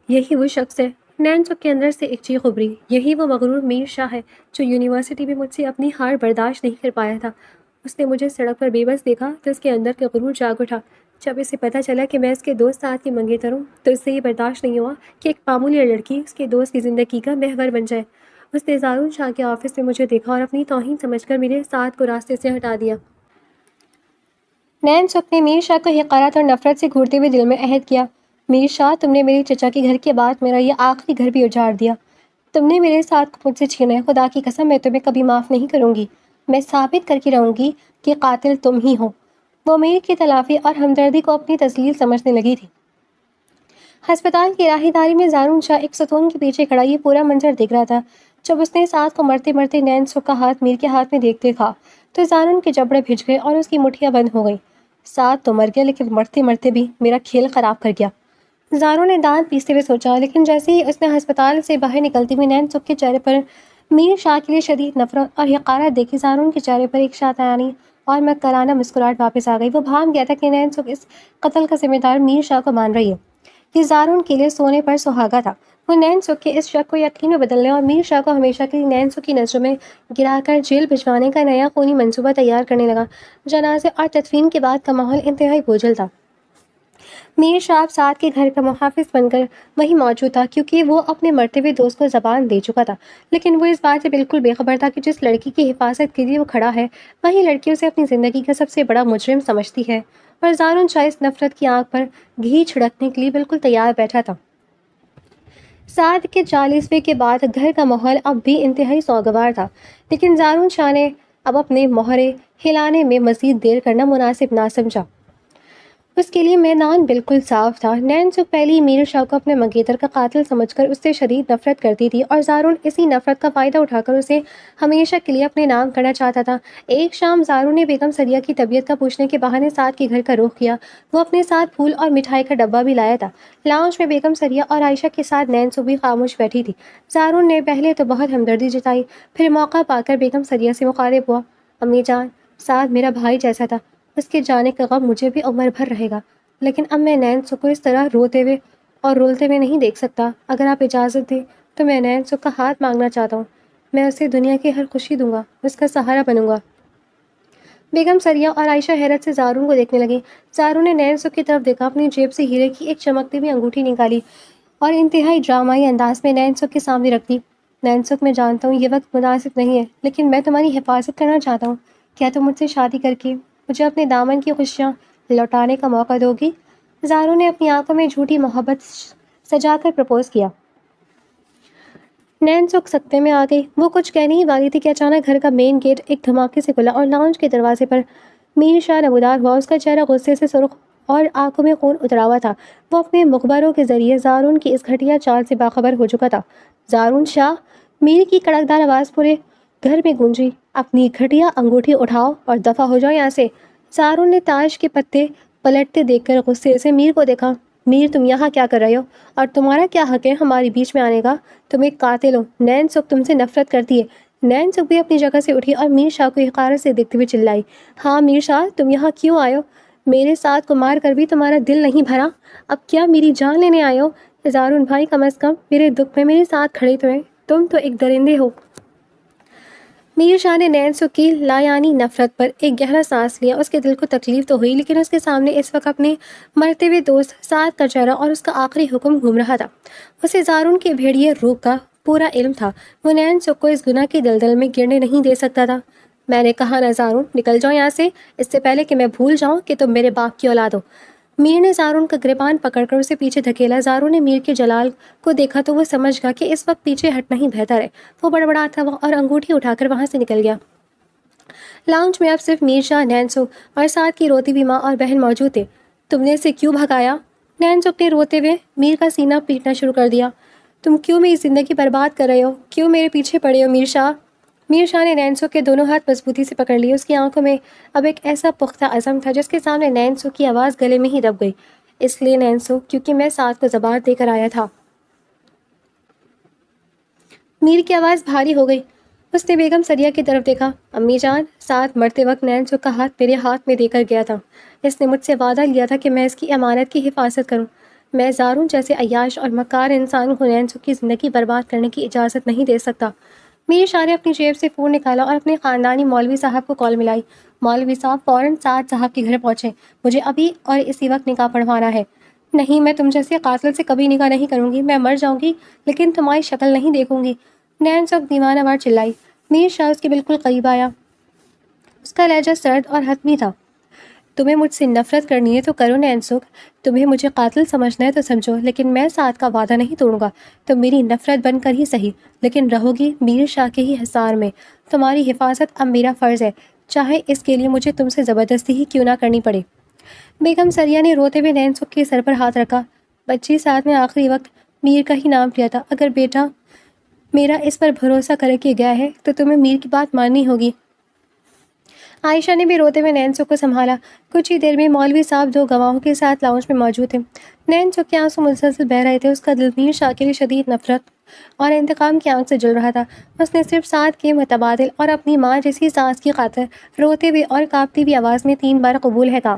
یہی وہ شخص ہے۔ نین سکھ کے اندر سے ایک چیخ ابھری۔ یہی وہ مغرور میر شاہ ہے جو یونیورسٹی میں مجھ سے اپنی ہار برداشت نہیں کر پایا تھا۔ اس نے مجھے سڑک پر بے بس دیکھا تو اس کے اندر کا غرور جاگ اٹھا۔ جب اسے پتہ چلا کہ میں اس کے دوست سعد کی منگیتر ہوں تو اس سے یہ برداشت نہیں ہوا کہ ایک معمولی لڑکی اس کے دوست کی زندگی کا محور بن جائے۔ اس نے زارون شاہ کے آفس میں مجھے دیکھا اور اپنی توہین سمجھ کر میرے سعد کو راستے سے ہٹا دیا۔ نین سکھ نے میر شاہ کو حقارت اور نفرت سے گھورتے ہوئے دل میں عہد کیا۔ میر شاہ، تم نے میرے چچا کے گھر کے بعد میرا یہ آخری گھر بھی اجاڑ دیا۔ تم نے میرے ساتھ کو مجھ سے چھینا ہے۔ خدا کی قسم، میں تمہیں کبھی معاف نہیں کروں گی۔ میں ثابت کر کے رہوں گی کہ قاتل تم ہی ہو۔ وہ میر کی تلافی اور ہمدردی کو اپنی تذلیل سمجھنے لگی تھی۔ ہسپتال کی راہی داری میں زارون شاہ ایک ستون کے پیچھے کھڑا یہ پورا منظر دیکھ رہا تھا۔ جب اس نے سعد کو مرتے مرتے نین سکھ کا ہاتھ میر کے ہاتھ میں دیکھتے دیکھا تو زارون کے جبڑے بھج گئے اور اس کی مٹھیاں بند ہو گئیں۔ سعد تو مر گیا لیکن مرتے مرتے بھی میرا کھیل خراب کر گیا، زارون نے دانت پیستے ہوئے سوچا۔ لیکن جیسے ہی اس نے ہسپتال سے باہر نکلتی ہوئی نین سکھ کے چہرے پر میر شاہ کے لیے شدید نفرت اور حقارت دیکھی، زارون کے چہرے پر ایک شاطانہ اور مکرانہ مسکراہٹ واپس آ گئی۔ وہ بھان گیا تھا کہ نین سکھ اس قتل کا ذمہ دار میر شاہ کو مان رہی ہے۔ یہ زارون کے لیے سونے پر سہاگا تھا۔ وہ نین سکھ کے اس شک کو یقین میں بدلنے اور میر شاہ کو ہمیشہ کے لیے نین سکھ کی نظروں میں گرا کر جیل بھجوانے کا نیا خونی منصوبہ تیار کرنے لگا۔ جنازے اور تدفین کے بعد کا ماحول انتہائی بوجھل تھا۔ میر شاہ سعد کے گھر کا محافظ بن کر وہیں موجود تھا کیونکہ وہ اپنے مرتے ہوئے دوست کو زبان دے چکا تھا، لیکن وہ اس بات سے بالکل بے خبر تھا کہ جس لڑکی کی حفاظت کے لیے وہ کھڑا ہے وہی لڑکی اسے اپنی زندگی کا سب سے بڑا مجرم سمجھتی ہے، اور زارون شاہ اس نفرت کی آگ پر گھی چھڑکنے کے لیے بالکل تیار بیٹھا تھا۔ سعد کے 40ویں کے بعد گھر کا ماحول اب بھی انتہائی سوگوار تھا، لیکن زارون شاہ نے اب اپنے مہرے ہلانے میں مزید دیر کرنا مناسب نہ سمجھا۔ اس کے لیے میدان بالکل صاف تھا۔ نین سکھ پہلی میر شاہ کو اپنے منگیتر کا قاتل سمجھ کر اس سے شدید نفرت کرتی تھی اور زارون اسی نفرت کا فائدہ اٹھا کر اسے ہمیشہ کے لیے اپنے نام کرنا چاہتا تھا۔ ایک شام زارون نے بیگم سریا کی طبیعت کا پوچھنے کے بہانے سعد کے گھر کا رخ کیا۔ وہ اپنے ساتھ پھول اور مٹھائی کا ڈبہ بھی لایا تھا۔ لاؤنج میں بیگم سریا اور عائشہ کے ساتھ نین سکھ بھی خاموش بیٹھی تھی۔ زارون نے پہلے تو بہت ہمدردی جتائی، پھر موقع پا کر بیگم سریا سے مخاطب ہوا، امی جان، سعد میرا بھائی جیسا تھا، اس کے جانے کا غم مجھے بھی عمر بھر رہے گا، لیکن اب میں نین سکھ کو اس طرح روتے ہوئے اور رولتے ہوئے نہیں دیکھ سکتا۔ اگر آپ اجازت دیں تو میں نین سکھ کا ہاتھ مانگنا چاہتا ہوں۔ میں اسے دنیا کی ہر خوشی دوں گا، اس کا سہارا بنوں گا۔ بیگم سریا اور عائشہ حیرت سے زارون کو دیکھنے لگیں۔ زارون نے نین سکھ کی طرف دیکھا، اپنی جیب سے ہیرے کی ایک چمکتی ہوئی انگوٹھی نکالی اور انتہائی ڈرامائی انداز میں نین سکھ کے سامنے رکھ دی۔ نین سکھ، میں جانتا ہوں یہ وقت مناسب نہیں ہے، لیکن میں تمہاری حفاظت کرنا چاہتا ہوں۔ کیا تم مجھ سے شادی کر کے مجھے اپنے دامن کی خوشیاں لوٹانے کا موقع دو گی؟ زارون نے اپنی آنکھوں میں جھوٹی محبت سجا کر پرپوز کیا۔ نین سکھ سکتے میں آ گئی۔ وہ کچھ کہنے ہی والی تھی کہ اچانک گھر کا مین گیٹ ایک دھماکے سے کھلا اور لاؤنج کے دروازے پر میر شاہ نمودار ہوا۔ اس کا چہرہ غصے سے سرخ اور آنکھوں میں خون اترا ہوا تھا۔ وہ اپنے مخبروں کے ذریعے زارون کی اس گھٹیا چال سے باخبر ہو چکا تھا۔ زارون شاہ، میر کی کڑکدار آواز پورے گھر میں گونجی، اپنی گھٹیا انگوٹھی اٹھاؤ اور دفع ہو جاؤ یہاں سے۔ زارون نے تاش کے پتے پلٹتے دیکھ کر غصے سے میر کو دیکھا۔ میر، تم یہاں کیا کر رہے ہو اور تمہارا کیا حق ہے ہمارے بیچ میں آنے کا؟ تم ایک قاتل ہو۔ نین سکھ تم سے نفرت کرتی ہے۔ نین سکھ بھی اپنی جگہ سے اٹھی اور میر شاہ کو حقارت سے دیکھتے ہوئے چلائی، ہاں میر شاہ، تم یہاں کیوں آئے ہو؟ میرے ساتھ کو مار کر بھی تمہارا دل نہیں بھرا؟ اب کیا میری جان لینے آئے ہو؟ زارون بھائی، کم از کم میرے دکھ میں میرے ساتھ کھڑے تو ہیں، تم تو ایک درندے ہو۔ میر شاہ نے نین سکھ کی لایعنی نفرت پر ایک گہرا سانس لیا۔ اس کے دل کو تکلیف تو ہوئی، لیکن اس کے سامنے اس وقت اپنے مرتے ہوئے دوست سعد کا چہرہ اور اس کا آخری حکم گھوم رہا تھا۔ اسے زارون کے بھیڑیے روح کا پورا علم تھا۔ وہ نین سکھ کو اس گناہ کی دلدل میں گرنے نہیں دے سکتا تھا۔ میں نے کہا نا زارون، نکل جاؤ یہاں سے، اس سے پہلے کہ میں بھول جاؤں کہ تم میرے باپ کی اولاد ہو۔ میر نے زارون کا گریبان پکڑ کر اسے پیچھے دھکیلا۔ زارون نے میر کے جلال کو دیکھا تو وہ سمجھ گیا کہ اس وقت پیچھے ہٹنا ہی بہتر ہے۔ وہ بڑبڑاتا ہوا اور انگوٹھی اٹھا کر وہاں سے نکل گیا۔ لاؤنج میں اب صرف میر شاہ، نین سکھ اور سعد کی روتی ہوئی ماں اور بہن موجود تھے۔ تم نے اسے کیوں بھگایا؟ نین سکھ نے روتے ہوئے میر کا سینہ پیٹنا شروع کر دیا۔ تم کیوں میری زندگی برباد کر رہے ہو؟ کیوں میرے پیچھے پڑے ہو میر شاہ؟ میر شاہ نے نین سکھ کے دونوں ہاتھ مضبوطی سے پکڑ لیے۔ اس کی آنکھوں میں اب ایک ایسا پختہ عزم تھا جس کے سامنے نین سکھ کی آواز گلے میں ہی دب گئی۔ اس لیے نین سکھ، کیونکہ میں سعد کو زبان دے کر آیا تھا۔ میر کی آواز بھاری ہو گئی۔ اس نے بیگم سریا کی طرف دیکھا، امی جان، سعد مرتے وقت نین سکھ کا ہاتھ میرے ہاتھ میں دے کر گیا تھا۔ اس نے مجھ سے وعدہ لیا تھا کہ میں اس کی امانت کی حفاظت کروں۔ میں زارون جیسے عیاش اور مکار انسان کو نین سکھ کی زندگی برباد کرنے کی اجازت نہیں دے سکتا۔ میر شاہ نے اپنی جیب سے فون نکالا اور اپنے خاندانی مولوی صاحب کو کال ملائی۔ مولوی صاحب فوراً سعد صاحب کے گھر پہنچے، مجھے ابھی اور اسی وقت نکاح پڑھوانا ہے۔ نہیں، میں تم جیسے قاتل سے کبھی نکاح نہیں کروں گی۔ میں مر جاؤں گی لیکن تمہاری شکل نہیں دیکھوں گی، نین سکھ دیوانہ وار چلائی۔ میر شاہ اس کے بالکل قریب آیا۔ اس کا لہجہ سرد اور حتمی تھا۔ تمہیں مجھ سے نفرت کرنی ہے تو کرو نین سکھ، تمہیں مجھے قاتل سمجھنا ہے تو سمجھو، لیکن میں سعد کا وعدہ نہیں توڑوں گا۔ تم میری نفرت بن کر ہی صحیح، لیکن رہو گی میر شاہ کے ہی حصار میں۔ تمہاری حفاظت اب میرا فرض ہے، چاہے اس کے لیے مجھے تم سے زبردستی ہی کیوں نہ کرنی پڑے۔ بیگم سریا نے روتے ہوئے نین سکھ کے سر پر ہاتھ رکھا۔ بچی، سعد نے آخری وقت میر کا ہی نام لیا تھا۔ اگر بیٹا میرا اس پر بھروسہ کر کے گیا ہے تو تمہیں میر کی بات ماننی ہوگی۔ عائشہ نے بھی روتے ہوئے نین سکھ کو سنبھالا۔ کچھ ہی دیر میں مولوی صاحب دو گواہوں کے ساتھ لاؤنج میں موجود تھے۔ نین سکھ کے آنسو مسلسل بہہ رہے تھے۔ اس کا دل میر شاہ کے لیے شدید نفرت اور انتقام کی آنکھ سے جل رہا تھا۔ اس نے صرف سعد کے متبادل اور اپنی ماں جیسی ساس کی خاطر روتے ہوئے اور کانپتی ہوئی آواز میں 3 بار قبول ہے کہا۔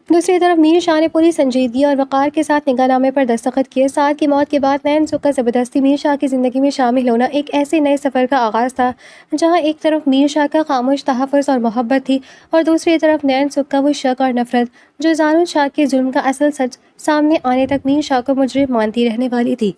دوسری طرف میر شاہ نے پوری سنجیدگی اور وقار کے ساتھ نکاح نامے پر دستخط کیے۔ سعد کی موت کے بعد نین سکھ کا زبردستی میر شاہ کی زندگی میں شامل ہونا ایک ایسے نئے سفر کا آغاز تھا جہاں ایک طرف میر شاہ کا خاموش تحفظ اور محبت تھی اور دوسری طرف نین سکھ کا وہ شک اور نفرت جو زارون شاہ کے ظلم کا اصل سچ سامنے آنے تک میر شاہ کو مجرم مانتی رہنے والی تھی۔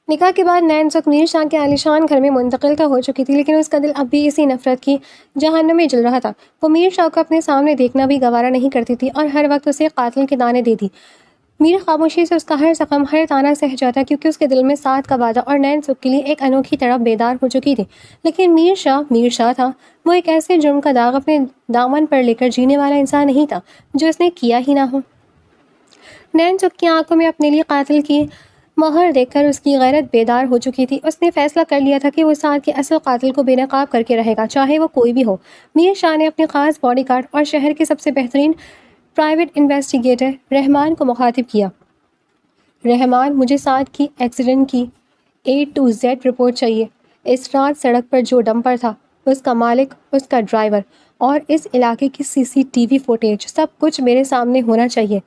نکاح کے بعد نین سکھ میر شاہ کے عالیشان گھر میں منتقل تو ہو چکی تھی، لیکن اس کا دل اب بھی اسی نفرت کی جہنم میں جل رہا تھا۔ وہ میر شاہ کو اپنے سامنے دیکھنا بھی گوارا نہیں کرتی تھی اور ہر وقت اسے قاتل کے دانے دیتی۔ میر خاموشی سے اس کا ہر زخم، ہر تانا سہ جاتا کیونکہ اس کے دل میں سعد کا وعدہ اور نین سکھ کے لیے ایک انوکھی طرح بیدار ہو چکی تھی۔ لیکن میر شاہ تھا، وہ ایک ایسے جرم کا داغ اپنے دامن پر لے کر جینے والا انسان نہیں تھا جو اس نے کیا ہی نہ ہو۔ نین سکھ کی آنکھوں میں اپنے لیے قاتل کی مہر دیکھ کر اس کی غیرت بیدار ہو چکی تھی۔ اس نے فیصلہ کر لیا تھا کہ وہ سعد کے اصل قاتل کو بے نقاب کر کے رہے گا، چاہے وہ کوئی بھی ہو۔ میر شاہ نے اپنے خاص باڈی گارڈ اور شہر کے سب سے بہترین پرائیویٹ انویسٹیگیٹر رحمان کو مخاطب کیا۔ رحمان، مجھے سعد کی ایکسیڈنٹ کی A to Z رپورٹ چاہیے۔ اس رات سڑک پر جو ڈمپر تھا، اس کا مالک، اس کا ڈرائیور اور اس علاقے کی CCTV فوٹیج، سب کچھ میرے سامنے ہونا چاہیے۔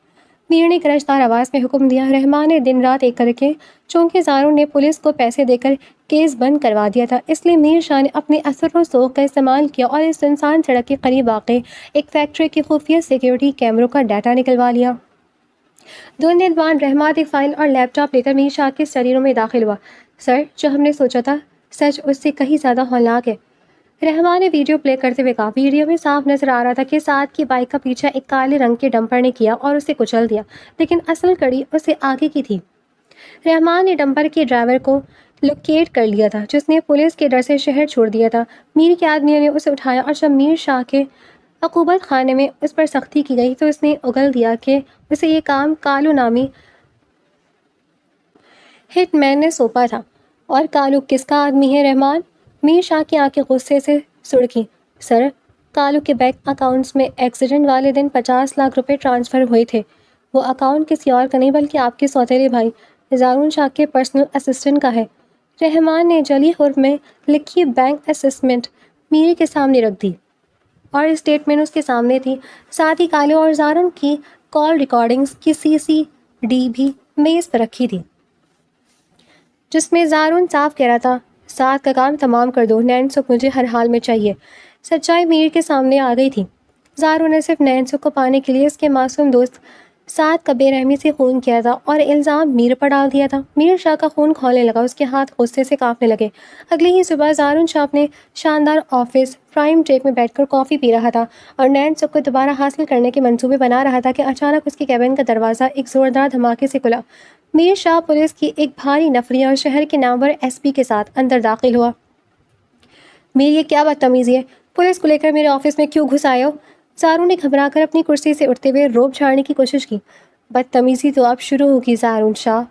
میر نے گرجدار آواز میں حکم دیا۔ رحمان نے دن رات ایک کر کے، چونکہ زارون نے پولیس کو پیسے دے کر کیس بند کروا دیا تھا، اس لیے میر شاہ نے اپنے اثر و ذوق کا استعمال کیا اور اس سنسان سڑک کے قریب واقع ایک فیکٹری کی خفیہ سیکیورٹی کیمروں کا ڈیٹا نکلوا لیا۔ 2 دن بعد رحمان ایک فائل اور لیپ ٹاپ لے کر میر شاہ کے اسٹڈی روم میں داخل ہوا۔ سر، جو ہم نے سوچا تھا سچ اس سے کہیں زیادہ ہولناک ہے، رحمان نے ویڈیو پلے کرتے ہوئے کہا۔ ویڈیو میں صاف نظر آ رہا تھا کہ سعد کی بائک کا پیچھا ایک کالے رنگ کے ڈمپر نے کیا اور اسے کچل دیا، لیکن اصل کڑی اسے آگے کی تھی۔ رحمان نے ڈمپر کے ڈرائیور کو لوکیٹ کر لیا تھا، جس نے پولیس کے ڈر سے شہر چھوڑ دیا تھا۔ میر کے آدمیوں نے اسے اٹھایا اور جب میر شاہ کے عقوبت خانے میں اس پر سختی کی گئی تو اس نے اگل دیا کہ اسے یہ کام کالو نامی ہٹ مین نے سونپا تھا۔ اور کالو کس کا آدمی ہے رحمان؟ میر شاہ کی آنکھیں غصے سے سڑکیں۔ سر، کالو کے بینک اکاؤنٹس میں ایکسیڈنٹ والے دن 50 لاکھ روپے ٹرانسفر ہوئے تھے۔ وہ اکاؤنٹ کسی اور کا نہیں بلکہ آپ کے سوتیلے بھائی زارون شاہ کے پرسنل اسسٹنٹ کا ہے۔ رحمان نے جلی حرف میں لکھی بینک اسسمنٹ میر کے سامنے رکھ دی اور اسٹیٹمنٹ اس کے سامنے تھی، ساتھ ہی کالو اور زارون کی کال ریکارڈنگز کی CCD بھی میز پر رکھی تھی، جس میں زارون صاف کہہ رہا تھا، سعد کا کام تمام کر دو، نین سکھ مجھے ہر حال میں چاہیے۔ سچائی میر کے سامنے آ گئی تھی۔ زارون نے صرف نین سکھ کو پانے کے لیے اس کے معصوم دوست سعد کا بے رحمی سے خون کیا تھا اور الزام میر پر ڈال دیا تھا۔ میر شاہ کا خون کھولنے لگا، اس کے ہاتھ غصے سے کانپنے لگے۔ اگلی ہی صبح زارون شاہ اپنے شاندار آفس پرائم ٹیک میں بیٹھ کر کافی پی رہا تھا اور نین سکھ کو دوبارہ حاصل کرنے کے منصوبے بنا رہا تھا کہ اچانک اس کے کیبن کا دروازہ ایک زوردار دھماکے سے کھلا۔ میر شاہ پولیس کی ایک بھاری نفری اور شہر کے نامور SP کے ساتھ اندر داخل ہوا۔ میر، یہ کیا بدتمیزی ہے؟ پولیس کو لے کر میرے آفس میں کیوں گھس آئے ہو؟ زارون نے گھبرا کر اپنی کرسی سے اٹھتے ہوئے روب جھاڑنے کی کوشش کی۔ بدتمیزی تو اب شروع ہوگی زارون شاہ۔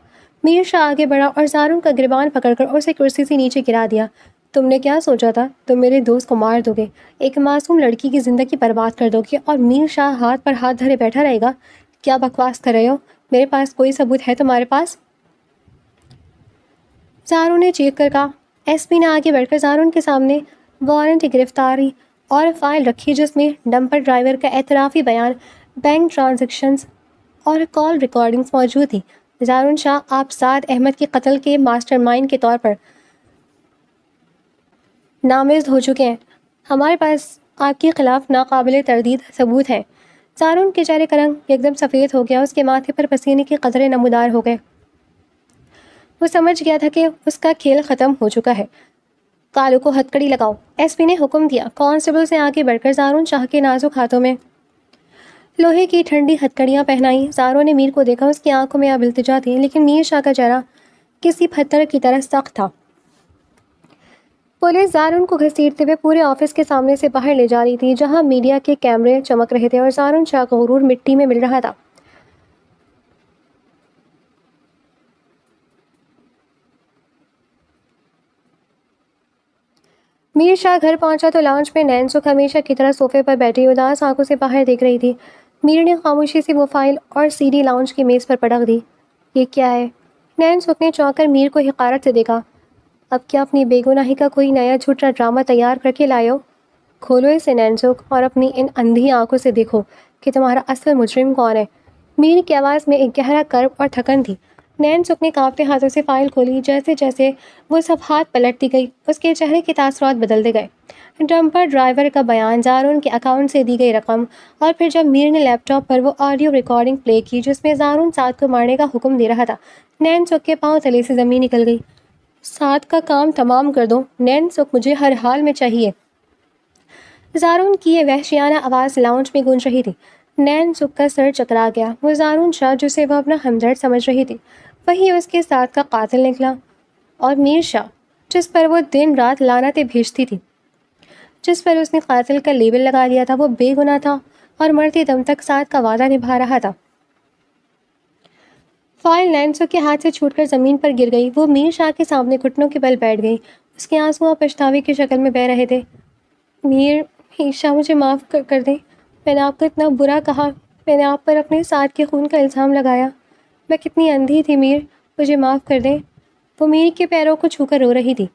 میر شاہ آگے بڑھا اور زارون کا گریبان پکڑ کر اسے کرسی سے نیچے گرا دیا۔ تم نے کیا سوچا تھا؟ تم میرے دوست کو مار دو گے، ایک معصوم لڑکی کی زندگی برباد کر دو گے اور میر شاہ ہاتھ پر ہاتھ دھرے بیٹھا رہے گا؟ کیا بکواس کر رہے ہو؟ میرے پاس کوئی ثبوت ہے تمہارے پاس؟ زارون نے چیخ کر کہا۔ SP نے آگے بڑھ کر زارون کے سامنے وارنٹ گرفتاری اور فائل رکھی، جس میں ڈمپر ڈرائیور کا اعترافی بیان، بینک ٹرانزیکشنز اور کال ریکارڈنگز موجود تھی۔ زارون شاہ، آپ سعد احمد کے قتل کے ماسٹر مائنڈ کے طور پر نامزد ہو چکے ہیں۔ ہمارے پاس آپ کے خلاف ناقابل تردید ثبوت ہیں۔ زارون کے چہرے کا رنگ یکدم سفید ہو گیا، اس کے ماتھے پر پسینے کے قطرے نمودار ہو گئے۔ وہ سمجھ گیا تھا کہ اس کا کھیل ختم ہو چکا ہے۔ کالو کو ہتکڑی لگاؤ، SP نے حکم دیا۔ کانسٹیبل سے آگے بڑھ کر زارون شاہ کے نازک ہاتھوں میں لوہے کی ٹھنڈی ہتکڑیاں پہنائیں۔ زارون نے میر کو دیکھا، اس کی آنکھوں میں اب التجا تھی، لیکن میر شاہ کا چہرہ کسی پتھر کی طرح سخت تھا۔ پولیس زارون کو گھسیٹتے ہوئے پورے آفس کے سامنے سے باہر لے جا رہی تھی، جہاں میڈیا کے کیمرے چمک رہے تھے اور زارون شاہ کا غرور مٹی میں مل رہا تھا۔ میر شاہ گھر پہنچا تو لانچ میں نین سکھ ہمیشہ کی طرح صوفے پر بیٹھی اداس آنکھوں سے باہر دیکھ رہی تھی۔ میر نے خاموشی سے وہ فائل اور CD لانچ کی میز پر پٹک دی۔ یہ کیا ہے؟ نین سکھ نے چونک کر میر کو حقارت سے دیکھا۔ اب کیا اپنی بے گناہی کا کوئی نیا جھوٹا ڈرامہ تیار کر کے لائے ہو؟ کھولو اسے نین سکھ اور اپنی ان اندھی آنکھوں سے دیکھو کہ تمہارا اصل مجرم کون ہے۔ میر کی آواز میں ایک گہرا کرب اور تھکن تھی۔ نین سکھ نے کانپتے ہاتھوں سے فائل کھولی۔ جیسے جیسے وہ صفحات پلٹتی گئی، اس کے چہرے کے تاثرات بدلتے گئے۔ ڈمپر ڈرائیور کا بیان، زارون کے اکاؤنٹ سے دی گئی رقم، اور پھر جب میر نے لیپ ٹاپ پر وہ آڈیو ریکارڈنگ پلے کی جس میں زارون سعد کو مارنے کا حکم دے رہا تھا، نین سکھ کے پاؤں تلے سے زمین نکل گئی۔ سعد کا کام تمام کر دو، نین سکھ مجھے ہر حال میں چاہیے۔ زارون کی یہ وحشیانہ آواز لاؤنج میں گونج رہی تھی۔ نین سکھ کا سر چکرا گیا۔ وہ زارون شاہ جسے وہ اپنا ہمدرد سمجھ رہی تھی وہی اس کے ساتھ کا قاتل نکلا، اور میر شاہ جس پر وہ دن رات لعنتیں بھیجتی تھی، جس پر اس نے قاتل کا لیبل لگا لیا تھا، وہ بے گناہ تھا اور مرتے دم تک ساتھ کا وعدہ نبھا رہا تھا۔ فائل نین سکھ کے ہاتھ سے چھوٹ کر زمین پر گر گئی۔ وہ میر شاہ کے سامنے گھٹنوں کے بل بیٹھ گئی۔ اس کے آنسو اب پچھتاوے کی شکل میں بہہ رہے تھے۔ میر شاہ، مجھے معاف کر دیں، میں نے آپ کو اتنا برا کہا، میں نے آپ پر اپنے ساتھ کے خون کا الزام لگایا، میں کتنی اندھی تھی میر، مجھے معاف کر دیں۔ وہ میر کے پیروں کو چھو کر رو رہی تھی۔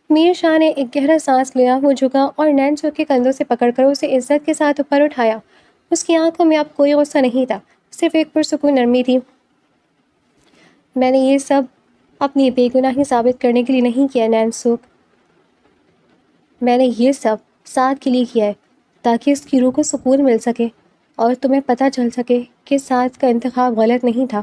میر شاہ نے ایک گہرا سانس لیا، وہ جھکا اور نین سکھ کے کندھوں سے پکڑ کر اسے عزت کے ساتھ اوپر اٹھایا۔ اس کی آنکھوں میں اب کوئی غصہ نہیں تھا، صرف ایک پرسکون نرمی تھی۔ میں نے یہ سب اپنی بے گناہی ثابت کرنے کے لیے نہیں کیا نین سکھ، میں نے یہ سب سعد کے لیے کیا ہے، تاکہ اس کی روح کو سکون مل سکے اور تمہیں پتہ چل سکے کہ سعد کا انتخاب غلط نہیں تھا۔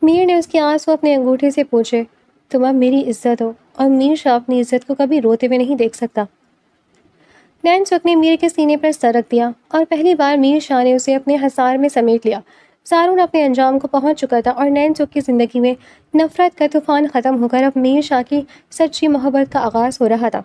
میر نے اس کے آنسو اپنے انگوٹھے سے پوچھے، تم اب میری عزت ہو، اور میر شاہ اپنی عزت کو کبھی روتے ہوئے نہیں دیکھ سکتا۔ نین سکھ نے میر کے سینے پر سر رکھ دیا، اور پہلی بار میر شاہ نے اسے اپنے حصار میں سمیٹ لیا۔ زارون اپنے انجام کو پہنچ چکا تھا، اور نین سکھ کی زندگی میں نفرت کا طوفان ختم ہو کر اب میر شاہ کی سچی محبت کا آغاز ہو رہا تھا۔